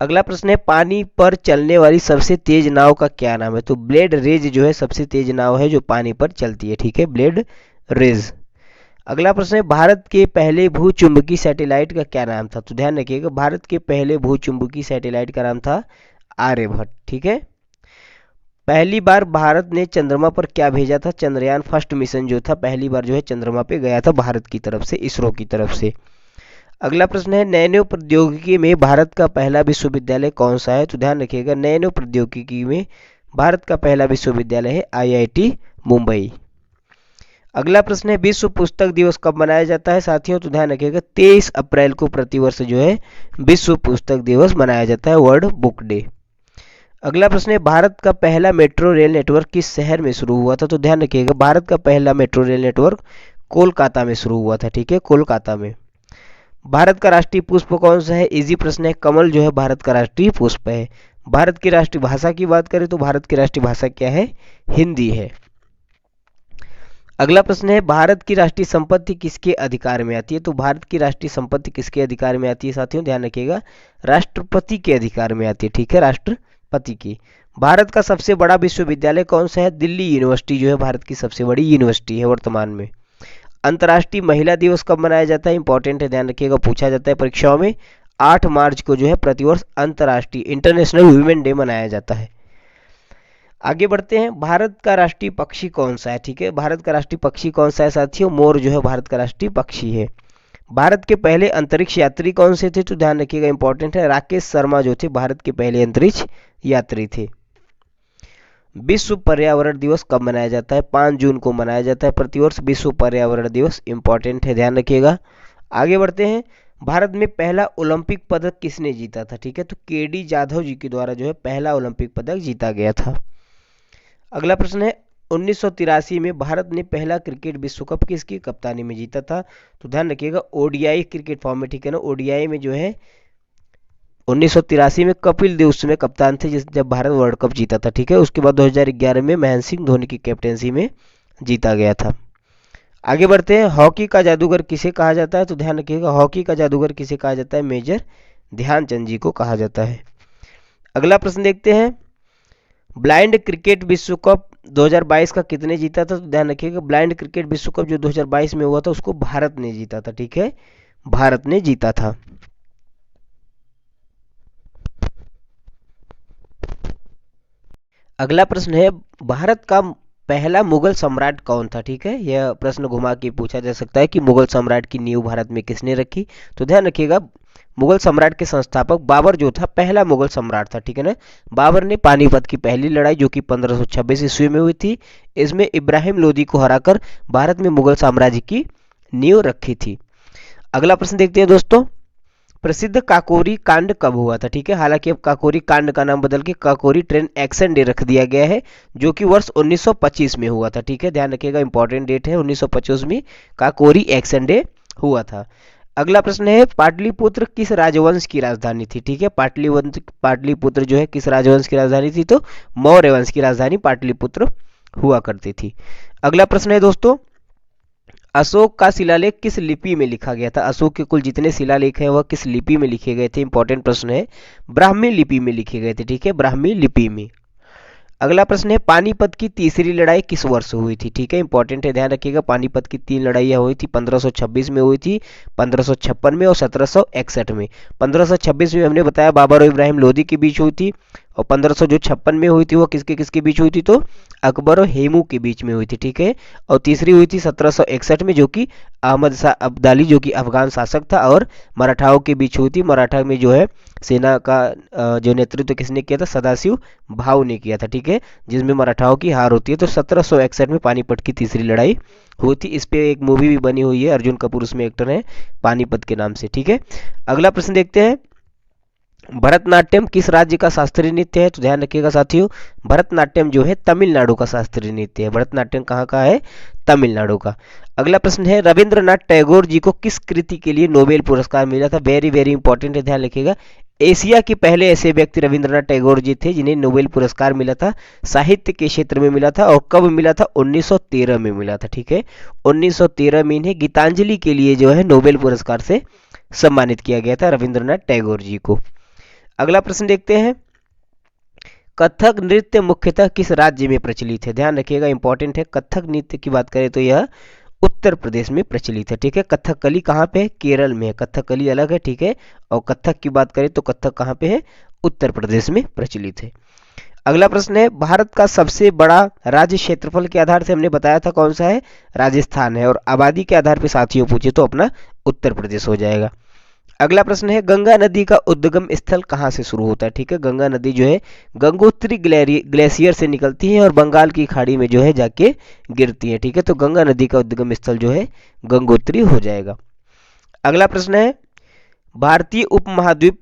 अगला प्रश्न है, पानी पर चलने वाली सबसे तेज नाव का क्या नाम है? तो ब्लेड रेज जो है सबसे तेज नाव है जो पानी पर चलती है, ठीक है, ब्लेड रेज। अगला प्रश्न है, भारत के पहले भूचुंबकीय सैटेलाइट का क्या नाम था? तो ध्यान रखिएगा, भारत के पहले भूचुंबकीय सैटेलाइट का नाम था आर्यभट्ट, ठीक है। पहली बार भारत ने चंद्रमा पर क्या भेजा था? चंद्रयान फर्स्ट मिशन जो था पहली बार जो है चंद्रमा पे गया था भारत की तरफ से, इसरो की तरफ से। अगला प्रश्न है, नैनो प्रौद्योगिकी में भारत का पहला विश्वविद्यालय कौन सा है? तो ध्यान रखिएगा, नैनो प्रौद्योगिकी में भारत का पहला विश्वविद्यालय है IIT मुंबई। अगला प्रश्न है, विश्व पुस्तक दिवस कब मनाया जाता है साथियों? तो ध्यान रखिएगा, 23 अप्रैल को प्रतिवर्ष जो है विश्व पुस्तक दिवस मनाया जाता है, वर्ल्ड बुक डे। अगला प्रश्न है, भारत का पहला मेट्रो रेल नेटवर्क किस शहर में शुरू हुआ था? तो ध्यान रखिएगा, भारत का पहला मेट्रो रेल नेटवर्क कोलकाता में शुरू हुआ था, ठीक है, कोलकाता में। भारत का राष्ट्रीय पुष्प कौन सा है? इजी प्रश्न है, कमल जो है भारत का राष्ट्रीय पुष्प है। भारत की राष्ट्रीय भाषा की बात करें तो भारत की राष्ट्रीय भाषा क्या है? हिंदी है। अगला प्रश्न है, भारत की राष्ट्रीय संपत्ति किसके अधिकार में आती है? तो भारत की राष्ट्रीय संपत्ति किसके अधिकार में आती है साथियों? ध्यान रखिएगा, राष्ट्रपति के अधिकार में आती है, ठीक है, राष्ट्रपति की। भारत का सबसे बड़ा विश्वविद्यालय कौन सा है? दिल्ली यूनिवर्सिटी जो है भारत की सबसे बड़ी यूनिवर्सिटी है वर्तमान में। अंतर्राष्ट्रीय महिला दिवस कब मनाया जाता है? इंपॉर्टेंट है, ध्यान रखिएगा, पूछा जाता है परीक्षाओं में। 8 मार्च को जो है प्रतिवर्ष अंतर्राष्ट्रीय इंटरनेशनल वुमेन डे मनाया जाता है। आगे बढ़ते हैं, भारत का राष्ट्रीय पक्षी कौन सा है? ठीक है, भारत का राष्ट्रीय पक्षी कौन सा है साथियों? मोर जो है भारत का राष्ट्रीय पक्षी है। भारत के पहले अंतरिक्ष यात्री कौन से थे? तो ध्यान रखिएगा, इंपॉर्टेंट है, राकेश शर्मा जो थे भारत के पहले अंतरिक्ष यात्री थे। विश्व पर्यावरण दिवस कब मनाया जाता है? 5 जून को मनाया जाता है प्रतिवर्ष विश्व पर्यावरण दिवस, इंपॉर्टेंट है, ध्यान रखिएगा। आगे बढ़ते हैं, भारत में पहला ओलंपिक पदक किसने जीता था? ठीक है, तो KD जाधव जी के द्वारा जो है पहला ओलंपिक पदक जीता गया था। अगला प्रश्न है, 1983 में भारत ने पहला क्रिकेट विश्व कप किसकी कप्तानी में जीता था? तो ध्यान रखिएगा, ODI क्रिकेट फॉर्म में, ठीक है ना, ODI में जो है 1983 में कपिल देव उस समय कप्तान थे जब भारत वर्ल्ड कप जीता था, ठीक है। उसके बाद 2011 में महेंद्र सिंह धोनी की कैप्टेंसी में जीता गया था। आगे बढ़ते हैं, हॉकी का जादूगर किसे कहा जाता है? तो ध्यान रखिएगा, हॉकी का जादूगर किसे कहा जाता है? मेजर ध्यानचंद जी को कहा जाता है। अगला प्रश्न देखते हैं, ब्लाइंड क्रिकेट विश्व कप 2022 का कितने जीता था? तो ध्यान रखिएगा, ब्लाइंड क्रिकेट विश्व कप जो 2022 में हुआ था उसको भारत ने जीता था, ठीक है, भारत ने जीता था। अगला प्रश्न है, भारत का पहला मुगल सम्राट कौन था? ठीक है, यह प्रश्न घुमा के पूछा जा सकता है कि मुगल सम्राट की नींव भारत में किसने रखी? तो ध्यान रखिएगा, मुगल सम्राट के संस्थापक बाबर जो था, पहला मुगल सम्राट था। ठीक है ना। बाबर ने पानीपत की पहली लड़ाई जो कि 1526 ईस्वी में हुई थी, इसमें इब्राहिम लोदी को हराकर भारत में मुगल साम्राज्य की नींव रखी थी। अगला प्रश्न देखते हैं दोस्तों, प्रसिद्ध काकोरी कांड कब हुआ था? ठीक है, हालांकि अब काकोरी कांड का नाम बदल के काकोरी ट्रेन एक्शन डे रख दिया गया है, जो कि वर्ष 1925 में हुआ था। ठीक है, ध्यान रखिएगा, इंपॉर्टेंट डेट है, 1925 में काकोरी एक्शन डे हुआ था। अगला प्रश्न है, पाटलिपुत्र किस राजवंश की राजधानी थी? ठीक है, पाटलिपुत्र जो है किस राजवंश की राजधानी थी? तो मौर्य वंश की राजधानी पाटलिपुत्र हुआ करती थी। अगला प्रश्न है दोस्तों, अशोक का शिलालेख किस लिपि में लिखा गया था? अशोक के कुल जितने शिलालेख हैं वह किस लिपि में लिखे गए थे? इंपॉर्टेंट प्रश्न है, ब्राह्मी लिपि में लिखे गए थे। ठीक है, ब्राह्मी लिपि में। अगला प्रश्न है, पानीपत की तीसरी लड़ाई किस वर्ष हुई थी? ठीक है, इंपॉर्टेंट है, ध्यान रखिएगा, पानीपत की 3 लड़ाइयाँ हुई थी, 1526 में हुई थी, 1556 में और 1761 में। 1526 में हमने बताया बाबर और इब्राहिम लोदी के बीच हुई थी, और 1556 में हुई थी वो किसके किसके बीच हुई थी? तो अकबर और हेमू के बीच में हुई थी। ठीक है, और तीसरी हुई थी 1761 में, जो कि अहमद शाह अब्दाली जो कि अफगान शासक था और मराठाओं के बीच हुई थी। मराठा में जो है सेना का जो नेतृत्व किसने किया था? सदाशिव भाऊ ने किया था। ठीक है, जिसमें मराठाओं की हार होती है। तो 1761 में पानीपत की तीसरी लड़ाई हुई थी। इस पे एक मूवी भी बनी हुई है, अर्जुन कपूर उसमें एक्टर है, पानीपत के नाम से। ठीक है, अगला प्रश्न देखते हैं, भरतनाट्यम किस राज्य का शास्त्रीय नृत्य है? तो ध्यान रखिएगा साथियों, भरतनाट्यम जो है तमिलनाडु का शास्त्रीय नृत्य है। भरतनाट्यम कहाँ का है? तमिलनाडु का। अगला प्रश्न है, रविंद्रनाथ टैगोर जी को किस कृति के लिए नोबेल पुरस्कार मिला था? वेरी वेरी इंपॉर्टेंट है, ध्यान रखिएगा, एशिया के पहले ऐसे व्यक्ति रविंद्रनाथ टैगोर जी थे जिन्हें नोबेल पुरस्कार मिला था, साहित्य के क्षेत्र में मिला था, और कब मिला था? 1913 में मिला था। ठीक है, 1913 में इन्हें गीतांजलि के लिए जो है नोबेल पुरस्कार से सम्मानित किया गया था रविंद्रनाथ टैगोर जी को। अगला प्रश्न देखते हैं, कथक नृत्य मुख्यतः किस राज्य में प्रचलित है? ध्यान रखिएगा, इंपॉर्टेंट है, कथक नृत्य की बात करें तो यह उत्तर प्रदेश में प्रचलित है। ठीक है, कथकली कहाँ पे है? केरल में है, कथकली अलग है। ठीक है, और कथक की बात करें तो कथक कहाँ पे है? उत्तर प्रदेश में प्रचलित है। अगला प्रश्न है, भारत का सबसे बड़ा राज्य क्षेत्रफल के आधार से हमने बताया था कौन सा है? राजस्थान है, और आबादी के आधार पर साथियों पूछे तो अपना उत्तर प्रदेश हो जाएगा। अगला प्रश्न है, गंगा नदी का उद्गम स्थल कहाँ से शुरू होता है? ठीक है, गंगा नदी जो है गंगोत्री ग्लेशियर से निकलती है और बंगाल की खाड़ी में जो है जाके गिरती है। ठीक है, तो गंगा नदी का उद्गम स्थल जो है गंगोत्री हो जाएगा। अगला प्रश्न है, भारतीय उपमहाद्वीप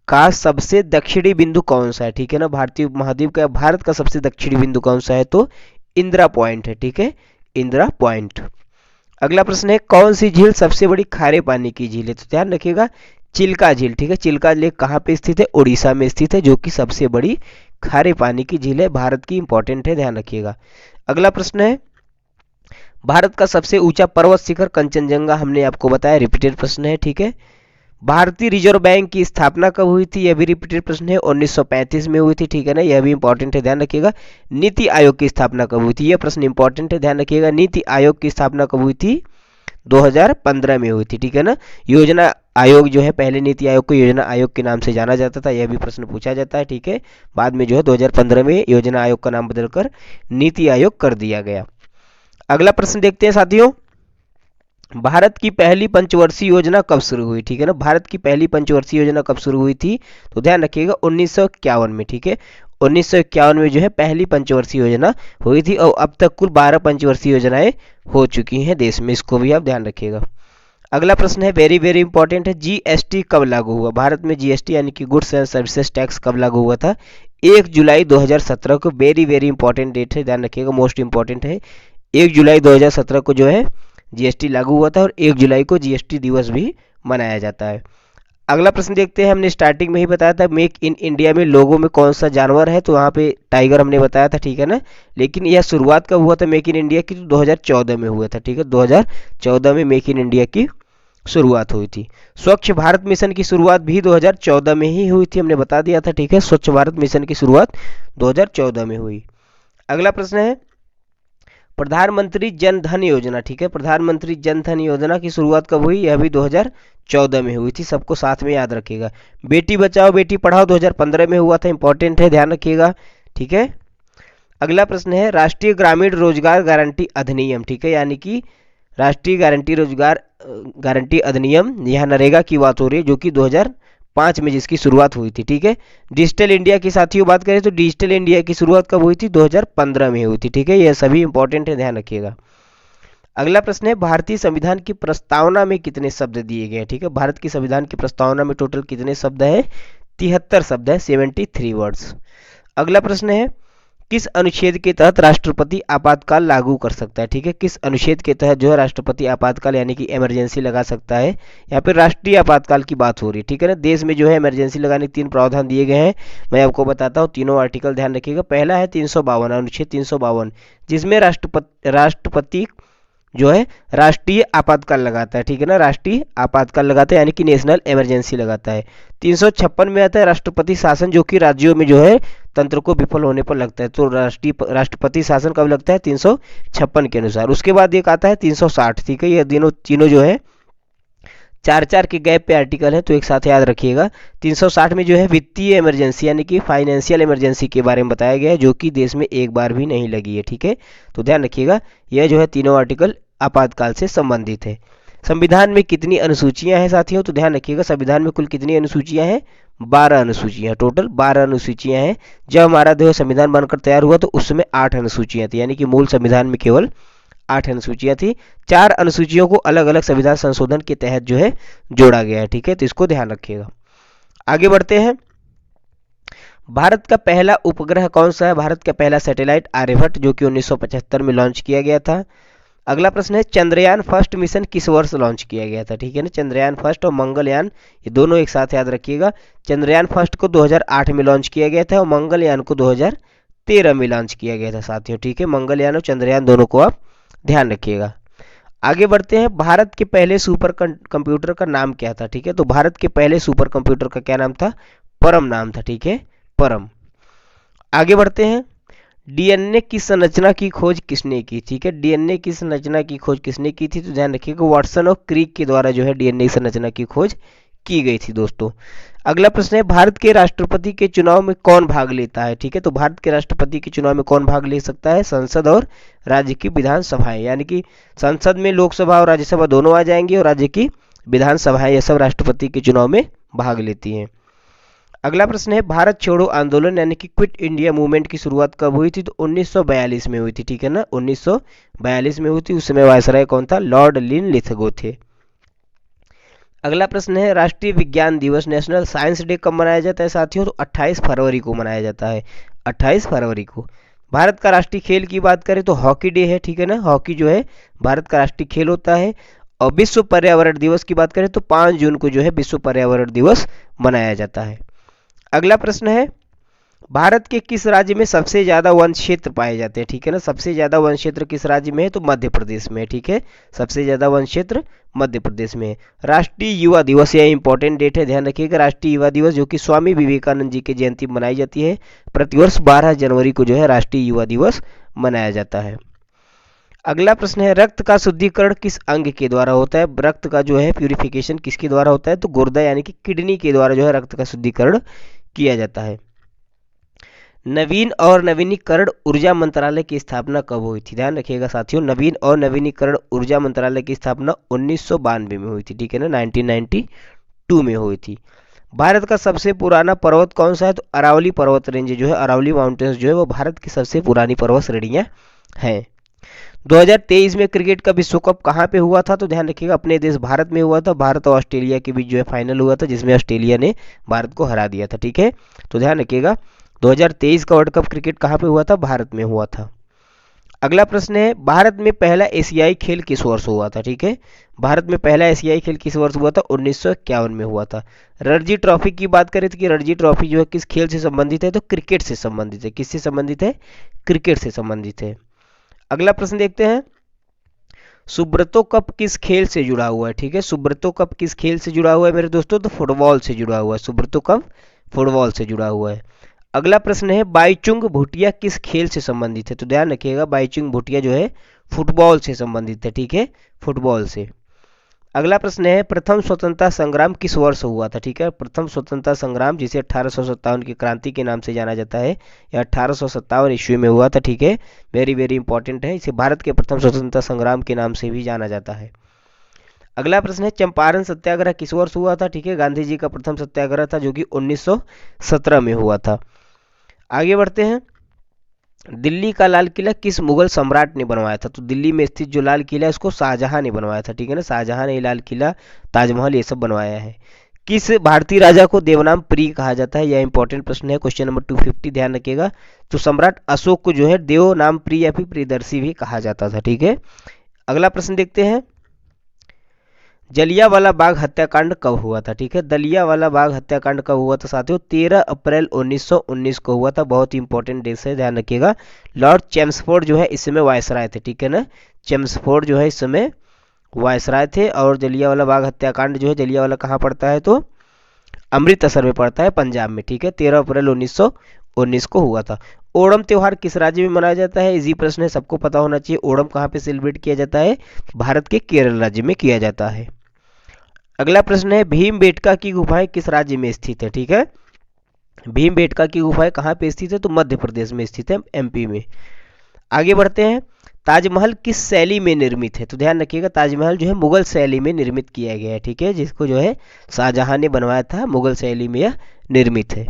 का सबसे दक्षिणी बिंदु कौन सा है? ठीक है ना, भारतीय उपमहाद्वीप का भारत का सबसे दक्षिणी बिंदु कौन सा है? तो इंदिरा पॉइंट है। ठीक है, इंदिरा पॉइंट। अगला प्रश्न है, कौन सी झील सबसे बड़ी खारे पानी की झील है? तो ध्यान रखिएगा, चिल्का झील। ठीक है, चिल्का लेक कहाँ पे स्थित है? उड़ीसा में स्थित है, जो कि सबसे बड़ी खारे पानी की झील है, भारत की, इंपॉर्टेंट है, ध्यान रखिएगा। अगला प्रश्न है, भारत का सबसे ऊंचा पर्वत शिखर कंचनजंगा, हमने आपको बताया, रिपीटेड प्रश्न है। ठीक है, भारतीय रिजर्व बैंक की स्थापना कब हुई थी? यह भी रिपीटेड प्रश्न है, 1935 में हुई थी। ठीक है ना, यह भी इंपॉर्टेंट है, ध्यान रखिएगा। नीति आयोग की स्थापना कब हुई थी? यह प्रश्न इंपॉर्टेंट है, ध्यान रखिएगा, नीति आयोग की स्थापना कब हुई थी? 2015 में हुई थी। ठीक है ना, योजना आयोग जो है, पहले नीति आयोग को योजना आयोग के नाम से जाना जाता था, यह भी प्रश्न पूछा जाता है। ठीक है, बाद में जो है 2015 में योजना आयोग का नाम बदलकर नीति आयोग कर दिया गया। अगला प्रश्न देखते हैं साथियों, भारत की पहली पंचवर्षीय योजना कब शुरू हुई? ठीक है ना, भारत की पहली पंचवर्षीय योजना कब शुरू हुई थी? तो ध्यान रखिएगा, 1951 में। ठीक है, 1951 में जो है पहली पंचवर्षीय योजना हुई थी, और अब तक कुल 12 पंचवर्षीय योजनाएं हो चुकी हैं देश में, इसको भी आप ध्यान रखिएगा। अगला प्रश्न है, वेरी वेरी इंपॉर्टेंट है, जीएसटी कब लागू हुआ? भारत में जीएसटी यानी कि गुड्स एंड सर्विसेज टैक्स कब लागू हुआ था? 1 जुलाई 2017 को, वेरी वेरी इंपॉर्टेंट डेट है, ध्यान रखिएगा, मोस्ट इंपॉर्टेंट है। 1 जुलाई 2017 को जो है जीएसटी लागू हुआ था, और 1 जुलाई को जीएसटी दिवस भी मनाया जाता है। अगला प्रश्न देखते हैं, हमने स्टार्टिंग में ही बताया था मेक इन इंडिया में लोगों में कौन सा जानवर है? तो वहाँ पे टाइगर हमने बताया था। ठीक है ना, लेकिन यह शुरुआत कब हुआ था मेक इन इंडिया की? तो 2014 में हुआ था। ठीक है, 2014 में मेक इन इंडिया की शुरुआत हुई थी। स्वच्छ भारत मिशन की शुरुआत भी 2014 में ही हुई थी, हमने बता दिया था। ठीक है, स्वच्छ भारत मिशन की शुरुआत 2014 में हुई। अगला प्रश्न है, प्रधानमंत्री जन धन योजना। ठीक है, प्रधानमंत्री जन धन योजना की शुरुआत कब हुई? यह भी 2014 में हुई थी, सबको साथ में याद रखिएगा। बेटी बचाओ बेटी पढ़ाओ 2015 में हुआ था, इंपॉर्टेंट है, ध्यान रखिएगा। ठीक है, अगला प्रश्न है राष्ट्रीय ग्रामीण रोजगार गारंटी अधिनियम, ठीक है, यानी कि राष्ट्रीय गारंटी रोजगार गारंटी अधिनियम, यहाँ नरेगा की बात हो रही है, जो कि 2005 में जिसकी शुरुआत हुई थी, ठीक है। डिजिटल इंडिया की साथियों बात करें तो डिजिटल इंडिया की शुरुआत कब हुई थी? 2015 में हुई थी, ठीक है। यह सभी इंपॉर्टेंट है, ध्यान रखिएगा। अगला प्रश्न है भारतीय संविधान की प्रस्तावना में कितने शब्द दिए गए हैं, ठीक है। भारत की संविधान की प्रस्तावना में टोटल कितने शब्द है? 73 शब्द है, 73 वर्ड्स। अगला प्रश्न है किस अनुच्छेद के तहत राष्ट्रपति आपातकाल लागू कर सकता है, ठीक है। किस अनुच्छेद के तहत जो है राष्ट्रपति आपातकाल यानी कि इमरजेंसी लगा सकता है? यहाँ पे राष्ट्रीय आपातकाल की बात हो रही है, ठीक है ना। देश में जो है इमरजेंसी लगाने के 3 प्रावधान दिए गए हैं, मैं आपको बताता हूँ तीनों आर्टिकल, ध्यान रखिएगा। पहला है 352 अनुच्छेद 352, जिसमें राष्ट्रपति जो है राष्ट्रीय आपातकाल लगाता है, ठीक है ना। राष्ट्रीय आपातकाल लगाता है यानी कि नेशनल इमरजेंसी लगाता है। 356 में आता है राष्ट्रपति शासन, जो कि राज्यों में जो है तंत्र को विफल होने पर लगता है। तो राष्ट्रपति शासन कब लगता है? 356 के अनुसार। उसके बाद एक आता है 360, ठीक है। ये तीनों जो है 4-4 के गैप पे आर्टिकल है, तो एक साथ याद रखिएगा। 360 में जो है वित्तीय इमरजेंसी यानी कि फाइनेंशियल इमरजेंसी के बारे में बताया गया है, जो कि देश में एक बार भी नहीं लगी है, ठीक है। तो ध्यान रखिएगा, यह जो है तीनों आर्टिकल आपातकाल से संबंधित है। संविधान में कितनी अनुसूचियां हैं साथियों? तो ध्यान रखिएगा, संविधान में कुल कितनी अनुसूचियां हैं? 12 अनुसूचियां, टोटल 12 अनुसूचियां हैं। जब हमारा जो संविधान बनकर तैयार हुआ तो उस समय 8 अनुसूचियां थी, यानी कि मूल संविधान में केवल 8 अनुसूचियां थी। 4 अनुसूचियों को अलग अलग संविधान संशोधन के तहत जो है जोड़ा गया है, ठीक है। तो इसको ध्यान रखिएगा। आगे बढ़ते हैं। भारत का पहला उपग्रह कौन सा है? भारत का पहला सैटेलाइट आर्यभट्ट, जो कि 1975 में लॉन्च किया गया था। अगला प्रश्न है चंद्रयान फर्स्ट मिशन किस वर्ष लॉन्च किया गया था, ठीक है ना। चंद्रयान फर्स्ट और मंगलयान, ये दोनों एक साथ याद रखिएगा। चंद्रयान फर्स्ट को 2008 में लॉन्च किया गया था और मंगलयान को 2013 में लॉन्च किया गया था साथियों, ठीक है। मंगलयान और चंद्रयान दोनों को आप ध्यान रखिएगा। आगे बढ़ते हैं। भारत के पहले सुपर कंप्यूटर का नाम क्या था, ठीक है। तो भारत के पहले सुपर कंप्यूटर का क्या नाम था? परम नाम था, ठीक है, परम। आगे बढ़ते हैं। डीएनए की संरचना की खोज किसने की, ठीक है। डीएनए की संरचना की खोज किसने की थी? तो ध्यान रखिएगा वाटसन और क्रिक के द्वारा जो है डीएनए संरचना की खोज की गई थी दोस्तों। अगला प्रश्न है भारत के राष्ट्रपति के चुनाव में कौन भाग लेता है, ठीक है। तो भारत के राष्ट्रपति के चुनाव में कौन भाग ले सकता है? संसद और राज्य की विधानसभाएं, यानी कि संसद में लोकसभा और राज्यसभा दोनों आ जाएंगी और राज्य की विधानसभाएं ये सब राष्ट्रपति के चुनाव में भाग लेती हैं। अगला प्रश्न है भारत छोड़ो आंदोलन यानी कि क्विट इंडिया मूवमेंट की शुरुआत कब हुई थी? तो 1942 में हुई थी, ठीक है ना। 1942 में हुई थी। उस समय वायसराय कौन था? लॉर्ड लिनलिथगो थे। अगला प्रश्न है राष्ट्रीय विज्ञान दिवस नेशनल साइंस डे कब मनाया जाता है साथियों? तो 28 फरवरी को मनाया जाता है, 28 फरवरी को। भारत का राष्ट्रीय खेल की बात करें तो हॉकी डे है, ठीक है ना। हॉकी जो है भारत का राष्ट्रीय खेल होता है। और विश्व पर्यावरण दिवस की बात करें तो 5 जून को जो है विश्व पर्यावरण दिवस मनाया जाता है। अगला प्रश्न है भारत के किस राज्य में सबसे ज्यादा वन क्षेत्र पाए जाते हैं, ठीक है ना। सबसे ज्यादा वन क्षेत्र किस राज्य में है? तो मध्य प्रदेश में है, ठीक है। सबसे ज्यादा वन क्षेत्र मध्य प्रदेश में है। राष्ट्रीय युवा दिवस, यह इंपॉर्टेंट डेट है, ध्यान रखिएगा। राष्ट्रीय युवा दिवस जो कि स्वामी विवेकानंद जी की जयंती मनाई जाती है। प्रतिवर्ष 12 जनवरी को जो है राष्ट्रीय युवा दिवस मनाया जाता है। अगला प्रश्न है रक्त का शुद्धिकरण किस अंग के द्वारा होता है? रक्त का जो है प्यूरिफिकेशन किसके द्वारा होता है? तो गुर्दा यानी कि किडनी के द्वारा जो है रक्त का शुद्धिकरण किया जाता है। नवीन और नवीनीकरण ऊर्जा मंत्रालय की स्थापना कब हुई थी? ध्यान रखिएगा साथियों, नवीन और नवीनीकरण ऊर्जा मंत्रालय की स्थापना 1992 में हुई थी, ठीक है ना। 1992 में हुई थी। भारत का सबसे पुराना पर्वत कौन सा है? तो अरावली पर्वत रेंज जो है, अरावली माउंटेन्स जो है वो भारत की सबसे पुरानी पर्वत श्रेणियां हैं। 2023 में क्रिकेट का विश्व कप कहाँ पे हुआ था? तो ध्यान रखिएगा अपने देश भारत में हुआ था। भारत और ऑस्ट्रेलिया के बीच जो है फाइनल हुआ था, जिसमें ऑस्ट्रेलिया ने भारत को हरा दिया था, ठीक है। तो ध्यान रखिएगा 2023 का वर्ल्ड कप क्रिकेट कहाँ पे हुआ था? भारत में हुआ था। अगला प्रश्न है भारत में पहला एशियाई खेल किस वर्ष हुआ था, ठीक है। भारत में पहला एशियाई खेल किस वर्ष हुआ था? 1951 में हुआ था। रणजी ट्रॉफी की बात करें तो कि रणजी ट्रॉफी जो है किस खेल से संबंधित है? तो क्रिकेट से संबंधित है। किससे संबंधित है? क्रिकेट से संबंधित है। अगला प्रश्न देखते हैं सुब्रतो कप किस खेल से जुड़ा हुआ है, ठीक है। सुब्रतो कप किस खेल से जुड़ा हुआ है मेरे दोस्तों? तो फुटबॉल से जुड़ा हुआ है। सुब्रतो कप फुटबॉल से जुड़ा हुआ है। अगला प्रश्न है बाईचुंग भूटिया किस खेल से संबंधित है? तो ध्यान रखिएगा बाईचुंग भूटिया जो है फुटबॉल से संबंधित है, ठीक है, फुटबॉल से। अगला प्रश्न है प्रथम स्वतंत्रता संग्राम किस वर्ष हुआ था। ठीक है, प्रथम स्वतंत्रता संग्राम जिसे 1857 की क्रांति के नाम से जाना जाता है, यह 1857 ईस्वी में हुआ था। ठीक है, वेरी वेरी इंपॉर्टेंट है, इसे भारत के प्रथम स्वतंत्रता संग्राम के नाम से भी जाना जाता है। अगला प्रश्न है चंपारण सत्याग्रह किस वर्ष हुआ था। ठीक है, गांधी जी का प्रथम सत्याग्रह था जो कि 1917 में हुआ था। आगे बढ़ते हैं, दिल्ली का लाल किला किस मुगल सम्राट ने बनवाया था। तो दिल्ली में स्थित जो लाल किला है उसको शाहजहां ने बनवाया था। ठीक है ना, शाहजहां ने लाल किला, ताजमहल ये सब बनवाया है। किस भारतीय राजा को देवनाम प्रिय कहा जाता है, यह इंपॉर्टेंट प्रश्न है, क्वेश्चन नंबर 250, ध्यान रखिएगा। तो सम्राट अशोक को जो है देवनाम प्रिय या फिर प्रियदर्शी भी कहा जाता था। ठीक है, अगला प्रश्न देखते हैं, जलियांवाला बाग हत्याकांड कब हुआ था। ठीक है, जलियांवाला बाग हत्याकांड कब हुआ था साथियों, 13 अप्रैल 1919 को हुआ था। बहुत ही इंपॉर्टेंट डेट है, ध्यान रखिएगा। लॉर्ड चेम्सफोर्ड जो है इस समय वायसराय थे। ठीक है ना, चेम्सफोर्ड जो है इस समय वायसराय थे। और जलियांवाला बाग हत्याकांड जो है, जलियांवाला कहाँ पड़ता है, तो अमृतसर में पड़ता है, पंजाब में। ठीक है, 13 अप्रैल 1919 को हुआ था। ओणम त्योहार किस राज्य में मनाया जाता है, इजी प्रश्न है, सबको पता होना चाहिए। ओणम कहाँ पे सेलिब्रेट किया जाता है, भारत के केरल राज्य में किया जाता है। अगला प्रश्न है भीमबेटका की गुफाएं किस राज्य में स्थित है। ठीक है, भीमबेटका की गुफाएं कहाँ पे स्थित है, तो मध्य प्रदेश में स्थित है, एमपी में। आगे बढ़ते हैं, ताजमहल किस शैली में निर्मित है। तो ध्यान रखिएगा, ताजमहल जो है मुगल शैली में निर्मित किया गया है। ठीक है, जिसको जो है शाहजहां ने बनवाया था, मुगल शैली में यह निर्मित है।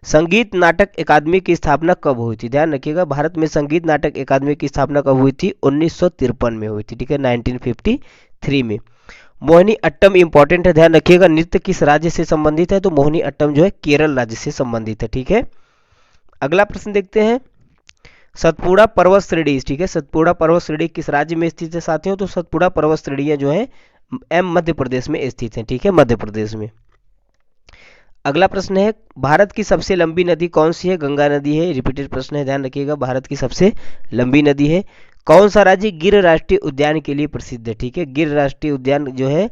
संगीत नाटक अकादमी की स्थापना कब हुई थी, ध्यान रखिएगा, भारत में संगीत नाटक अकादमी की स्थापना कब हुई थी, 1953 में हुई थी। ठीक है, 1953 में। मोहिनी अट्टम इंपॉर्टेंट है, ध्यान रखिएगा, नृत्य किस राज्य से संबंधित है, तो मोहिनी अट्टम जो है केरल राज्य से संबंधित है। ठीक है, अगला प्रश्न देखते हैं, सतपुड़ा पर्वत श्रेणी। ठीक है, सतपुड़ा पर्वत श्रेणी किस राज्य में स्थित है साथियों, तो सतपुड़ा पर्वत श्रेणियां जो है मध्य प्रदेश में स्थित है। ठीक है, मध्य प्रदेश में। अगला प्रश्न है भारत की सबसे लंबी नदी कौन सी है, गंगा नदी है, रिपीटेड प्रश्न है, ध्यान रखिएगा, भारत की सबसे लंबी नदी है। कौन सा राज्य गिर राष्ट्रीय उद्यान के लिए प्रसिद्ध है। ठीक है, गिर राष्ट्रीय उद्यान जो है,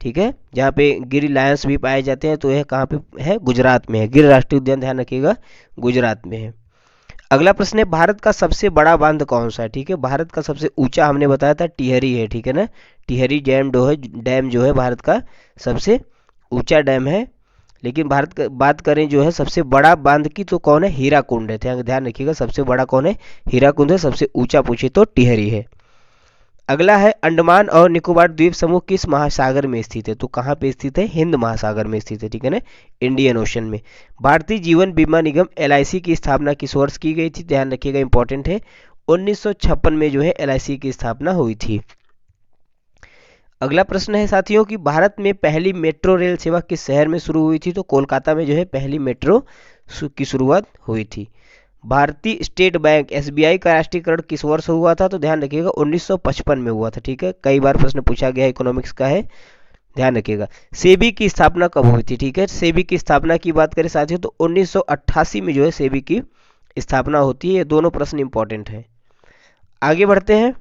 ठीक है, जहाँ पे गिर लायंस भी पाए जाते हैं, तो यह कहाँ पे है, गुजरात में है, गिर राष्ट्रीय उद्यान, ध्यान रखिएगा, गुजरात में है। अगला प्रश्न है भारत का सबसे बड़ा बांध कौन सा है। ठीक है, भारत का सबसे ऊंचा हमने बताया था टिहरी है। ठीक है ना, टिहरी डैम जो है भारत का सबसे ऊंचा डैम है। लेकिन बात करें जो है सबसे बड़ा बांध की, तो कौन है, हीराकुंड है। ध्यान रखिएगा, सबसे बड़ा कौन है, हीराकुंड है, सबसे ऊंचा पूछे तो टिहरी है। अगला है अंडमान और निकोबार द्वीप समूह किस महासागर में स्थित है, तो कहाँ पे स्थित है, हिंद महासागर में स्थित है। ठीक है ना, इंडियन ओशन में। भारतीय जीवन बीमा निगम LIC की स्थापना किस वर्ष की गई थी, ध्यान रखिएगा, इंपॉर्टेंट है, 1956 में जो है LIC की स्थापना हुई थी। अगला प्रश्न है साथियों कि भारत में पहली मेट्रो रेल सेवा किस शहर में शुरू हुई थी, तो कोलकाता में जो है पहली मेट्रो की शुरुआत हुई थी। भारतीय स्टेट बैंक SBI का राष्ट्रीयकरण किस वर्ष हुआ था, तो ध्यान रखिएगा 1955 में हुआ था। ठीक है, कई बार प्रश्न पूछा गया, इकोनॉमिक्स का है, ध्यान रखिएगा। सेबी की स्थापना कब हुई थी। ठीक है, सेबी की स्थापना की बात करें साथियों तो 1988 में जो है सेबी की स्थापना होती है। ये दोनों प्रश्न इंपॉर्टेंट है। आगे बढ़ते हैं,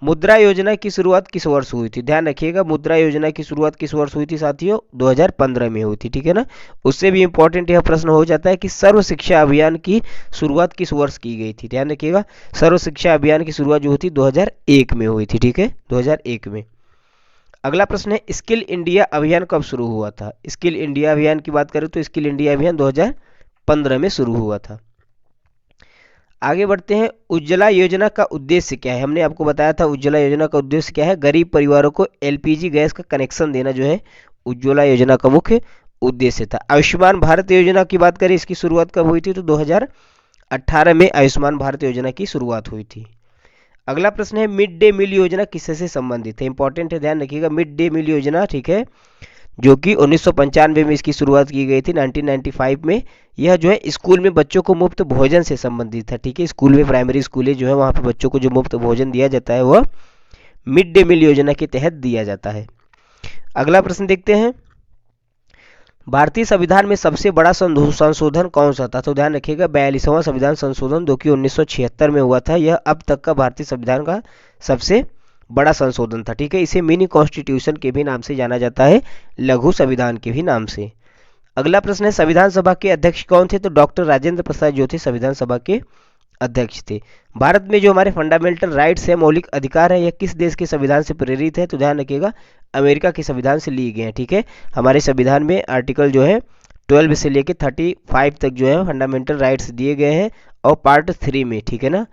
मुद्रा योजना की शुरुआत किस वर्ष हुई थी, ध्यान रखिएगा, मुद्रा योजना की शुरुआत किस वर्ष हुई थी साथियों, 2015 में हुई थी। ठीक है ना, उससे भी इंपॉर्टेंट यह प्रश्न हो जाता है कि सर्व शिक्षा अभियान की शुरुआत किस वर्ष की गई थी, ध्यान रखिएगा, सर्व शिक्षा अभियान की शुरुआत जो हुई थी 2001 में हुई थी। ठीक है, 2001 में। अगला प्रश्न है स्किल इंडिया अभियान कब शुरू हुआ था। स्किल इंडिया अभियान की बात करें तो स्किल इंडिया अभियान 2015 में शुरू हुआ था। आगे बढ़ते हैं, उज्ज्वला योजना का उद्देश्य क्या है। हमने आपको बताया था उज्ज्वला योजना का उद्देश्य क्या है, गरीब परिवारों को LPG गैस का कनेक्शन देना जो है उज्ज्वला योजना का मुख्य उद्देश्य था। आयुष्मान भारत योजना की बात करें, इसकी शुरुआत कब हुई थी, तो 2018 में आयुष्मान भारत योजना की शुरुआत हुई थी। अगला प्रश्न है मिड डे मील योजना किससे संबंधित है, इंपॉर्टेंट है, ध्यान रखिएगा, मिड डे मील योजना, ठीक है, जो कि 1995 में इसकी शुरुआत की गई थी, 1995 में। यह जो है स्कूल में बच्चों को मुफ्त भोजन से संबंधित है। ठीक है, स्कूल में, प्राइमरी स्कूल जो है वहाँ पे बच्चों को जो मुफ्त भोजन दिया जाता है वह मिड डे मील योजना के तहत दिया जाता है। अगला प्रश्न देखते हैं, भारतीय संविधान में सबसे बड़ा संशोधन कौन सा था, तो ध्यान रखिएगा 42वां संविधान संशोधन जो कि 1976 में हुआ था। यह अब तक का भारतीय संविधान का सबसे बड़ा संशोधन था। ठीक है, इसे मिनी कॉन्स्टिट्यूशन के भी नाम से जाना जाता है, लघु संविधान के भी नाम से। अगला प्रश्न है संविधान सभा के अध्यक्ष कौन थे, तो डॉक्टर राजेंद्र प्रसाद जो थे संविधान सभा के अध्यक्ष थे। भारत में जो हमारे फंडामेंटल राइट्स है, मौलिक अधिकार है, यह किस देश के संविधान से प्रेरित है? तो ध्यान रखिएगा अमेरिका के संविधान से लिए गए हैं। ठीक है, हमारे संविधान में आर्टिकल जो है 12 से लेके 35 तक जो है फंडामेंटल राइट्स दिए गए हैं, और पार्ट 3 में, ठीक है ना,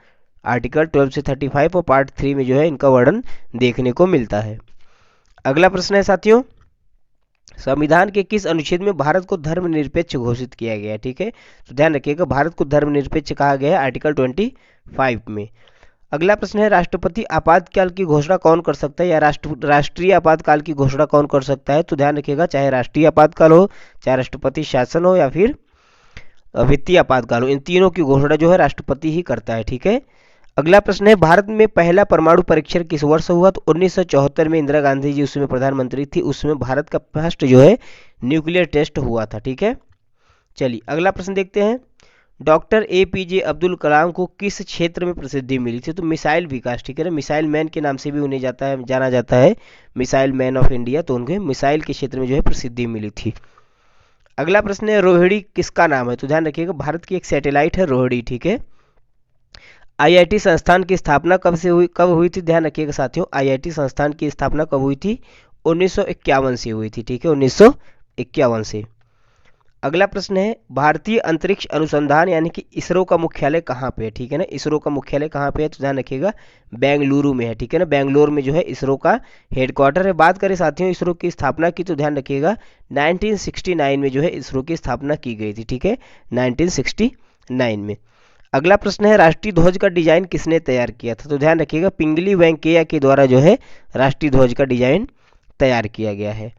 आर्टिकल 12 से 35 और पार्ट 3 में जो है इनका वर्णन देखने को मिलता है। अगला प्रश्न है साथियों, संविधान के किस अनुच्छेद में भारत को धर्मनिरपेक्ष घोषित किया गया है? ठीक है, तो ध्यान रखिएगा भारत को धर्मनिरपेक्ष कहा गया है आर्टिकल 25 में। अगला प्रश्न है, राष्ट्रपति आपातकाल की घोषणा कौन कर सकता है, या राष्ट्रीय आपातकाल की घोषणा कौन कर सकता है? तो ध्यान रखिएगा चाहे राष्ट्रीय आपातकाल हो, चाहे राष्ट्रपति शासन हो, या फिर वित्तीय आपातकाल हो, इन तीनों की घोषणा जो है राष्ट्रपति ही करता है। ठीक है, अगला प्रश्न है, भारत में पहला परमाणु परीक्षण किस वर्ष हुआ? तो 1974 में इंदिरा गांधी जी उसमें प्रधानमंत्री थी, उसमें भारत का फर्स्ट जो है न्यूक्लियर टेस्ट हुआ था। ठीक है, चलिए अगला प्रश्न देखते हैं, डॉक्टर APJ अब्दुल कलाम को किस क्षेत्र में प्रसिद्धि मिली थी? तो मिसाइल विकास, ठीक है ना, मिसाइल मैन के नाम से भी उन्हें जाना जाता है, मिसाइल मैन ऑफ इंडिया, तो उन्हें मिसाइल के क्षेत्र में जो है प्रसिद्धि मिली थी। अगला प्रश्न है, रोहिणी किसका नाम है? तो ध्यान रखिएगा भारत की एक सैटेलाइट है रोहिणी। ठीक है, IIT संस्थान की स्थापना कब हुई थी? ध्यान रखिएगा साथियों IIT संस्थान की स्थापना कब हुई थी? 1951 से हुई थी। ठीक है, 1951 से। अगला प्रश्न है, भारतीय अंतरिक्ष अनुसंधान यानी कि इसरो का मुख्यालय कहाँ पे है? ठीक है ना, इसरो का मुख्यालय कहाँ पे है? तो ध्यान रखिएगा बेंगलुरु में है। ठीक है ना, बेंगलोर में जो है इसरो का हेडक्वार्टर है। बात करें साथियों इसरो की स्थापना की, तो ध्यान रखिएगा 1969 में जो है इसरो की स्थापना की गई थी। ठीक है, 1969 में। अगला प्रश्न है, राष्ट्रीय ध्वज का डिजाइन किसने तैयार किया था? तो ध्यान रखिएगा पिंगली वेंकैया के द्वारा जो है राष्ट्रीय ध्वज का डिजाइन तैयार किया गया है।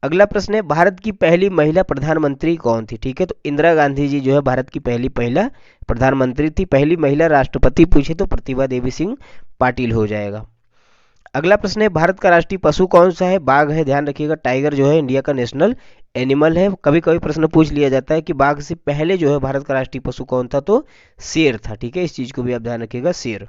अगला प्रश्न है, भारत की पहली महिला प्रधानमंत्री कौन थी? ठीक है, तो इंदिरा गांधी जी जो है भारत की पहला प्रधानमंत्री थी। पहली महिला राष्ट्रपति पूछे तो प्रतिभा देवी सिंह पाटिल हो जाएगा। अगला प्रश्न है, भारत का राष्ट्रीय पशु कौन सा है? बाघ है। ध्यान रखिएगा टाइगर जो है इंडिया का नेशनल एनिमल है। कभी कभी प्रश्न पूछ लिया जाता है कि बाघ से पहले जो है भारत का राष्ट्रीय पशु कौन था? तो शेर था। ठीक है, इस चीज को भी आप ध्यान रखिएगा, शेर।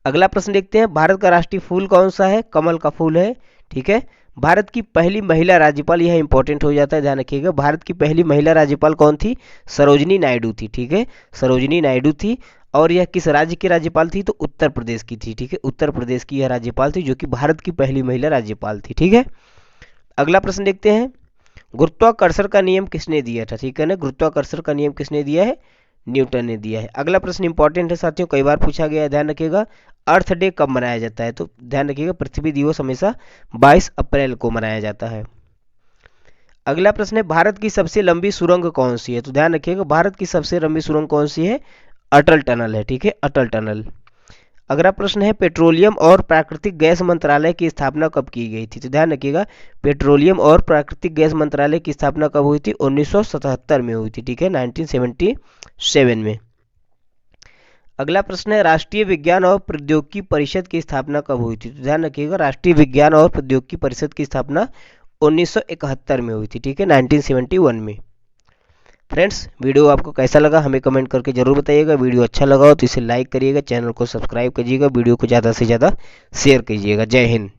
अगला प्रश्न देखते हैं, भारत का राष्ट्रीय फूल कौन सा है? कमल का फूल है। ठीक है, भारत की पहली महिला राज्यपाल, यह इंपॉर्टेंट हो जाता है, ध्यान रखिएगा भारत की पहली महिला राज्यपाल कौन थी? सरोजिनी नायडू थी। ठीक है, सरोजिनी नायडू थी। और यह किस राज्य की राज्यपाल थी? तो उत्तर प्रदेश की थी। ठीक है, उत्तर प्रदेश की यह राज्यपाल थी, जो कि भारत की पहली महिला राज्यपाल थी। ठीक है, अगला प्रश्न देखते हैं, गुरुत्वाकर्षण का नियम किसने दिया था? ठीक है ना, गुरुत्वाकर्षण का नियम किसने दिया है? न्यूटन ने दिया है। अगला प्रश्न इंपॉर्टेंट है साथियों, कई बार पूछा गया है, ध्यान रखिएगा अर्थ डे कब मनाया जाता है? तो ध्यान रखिएगा पृथ्वी दिवस हमेशा 22 अप्रैल को मनाया जाता है। अगला प्रश्न है, भारत की सबसे लंबी सुरंग कौन सी है? तो ध्यान रखिएगा भारत की सबसे लंबी सुरंग कौन सी है? अटल टनल है। ठीक है, अटल टनल। अगला प्रश्न है, पेट्रोलियम और प्राकृतिक गैस मंत्रालय की स्थापना कब की गई थी? तो ध्यान रखिएगा पेट्रोलियम और प्राकृतिक गैस मंत्रालय की स्थापना कब हुई थी? 1977 में हुई थी। ठीक है, 1977 में। अगला प्रश्न है, राष्ट्रीय विज्ञान और प्रौद्योगिकी परिषद की स्थापना कब हुई थी? तो ध्यान रखिएगा राष्ट्रीय विज्ञान और प्रौद्योगिकी परिषद की स्थापना 1971 में हुई थी। ठीक है, 1971 में। फ्रेंड्स, वीडियो आपको कैसा लगा हमें कमेंट करके जरूर बताइएगा। वीडियो अच्छा लगा हो तो इसे लाइक करिएगा, चैनल को सब्सक्राइब कीजिएगा, वीडियो को ज़्यादा से ज़्यादा शेयर कीजिएगा। जय हिंद।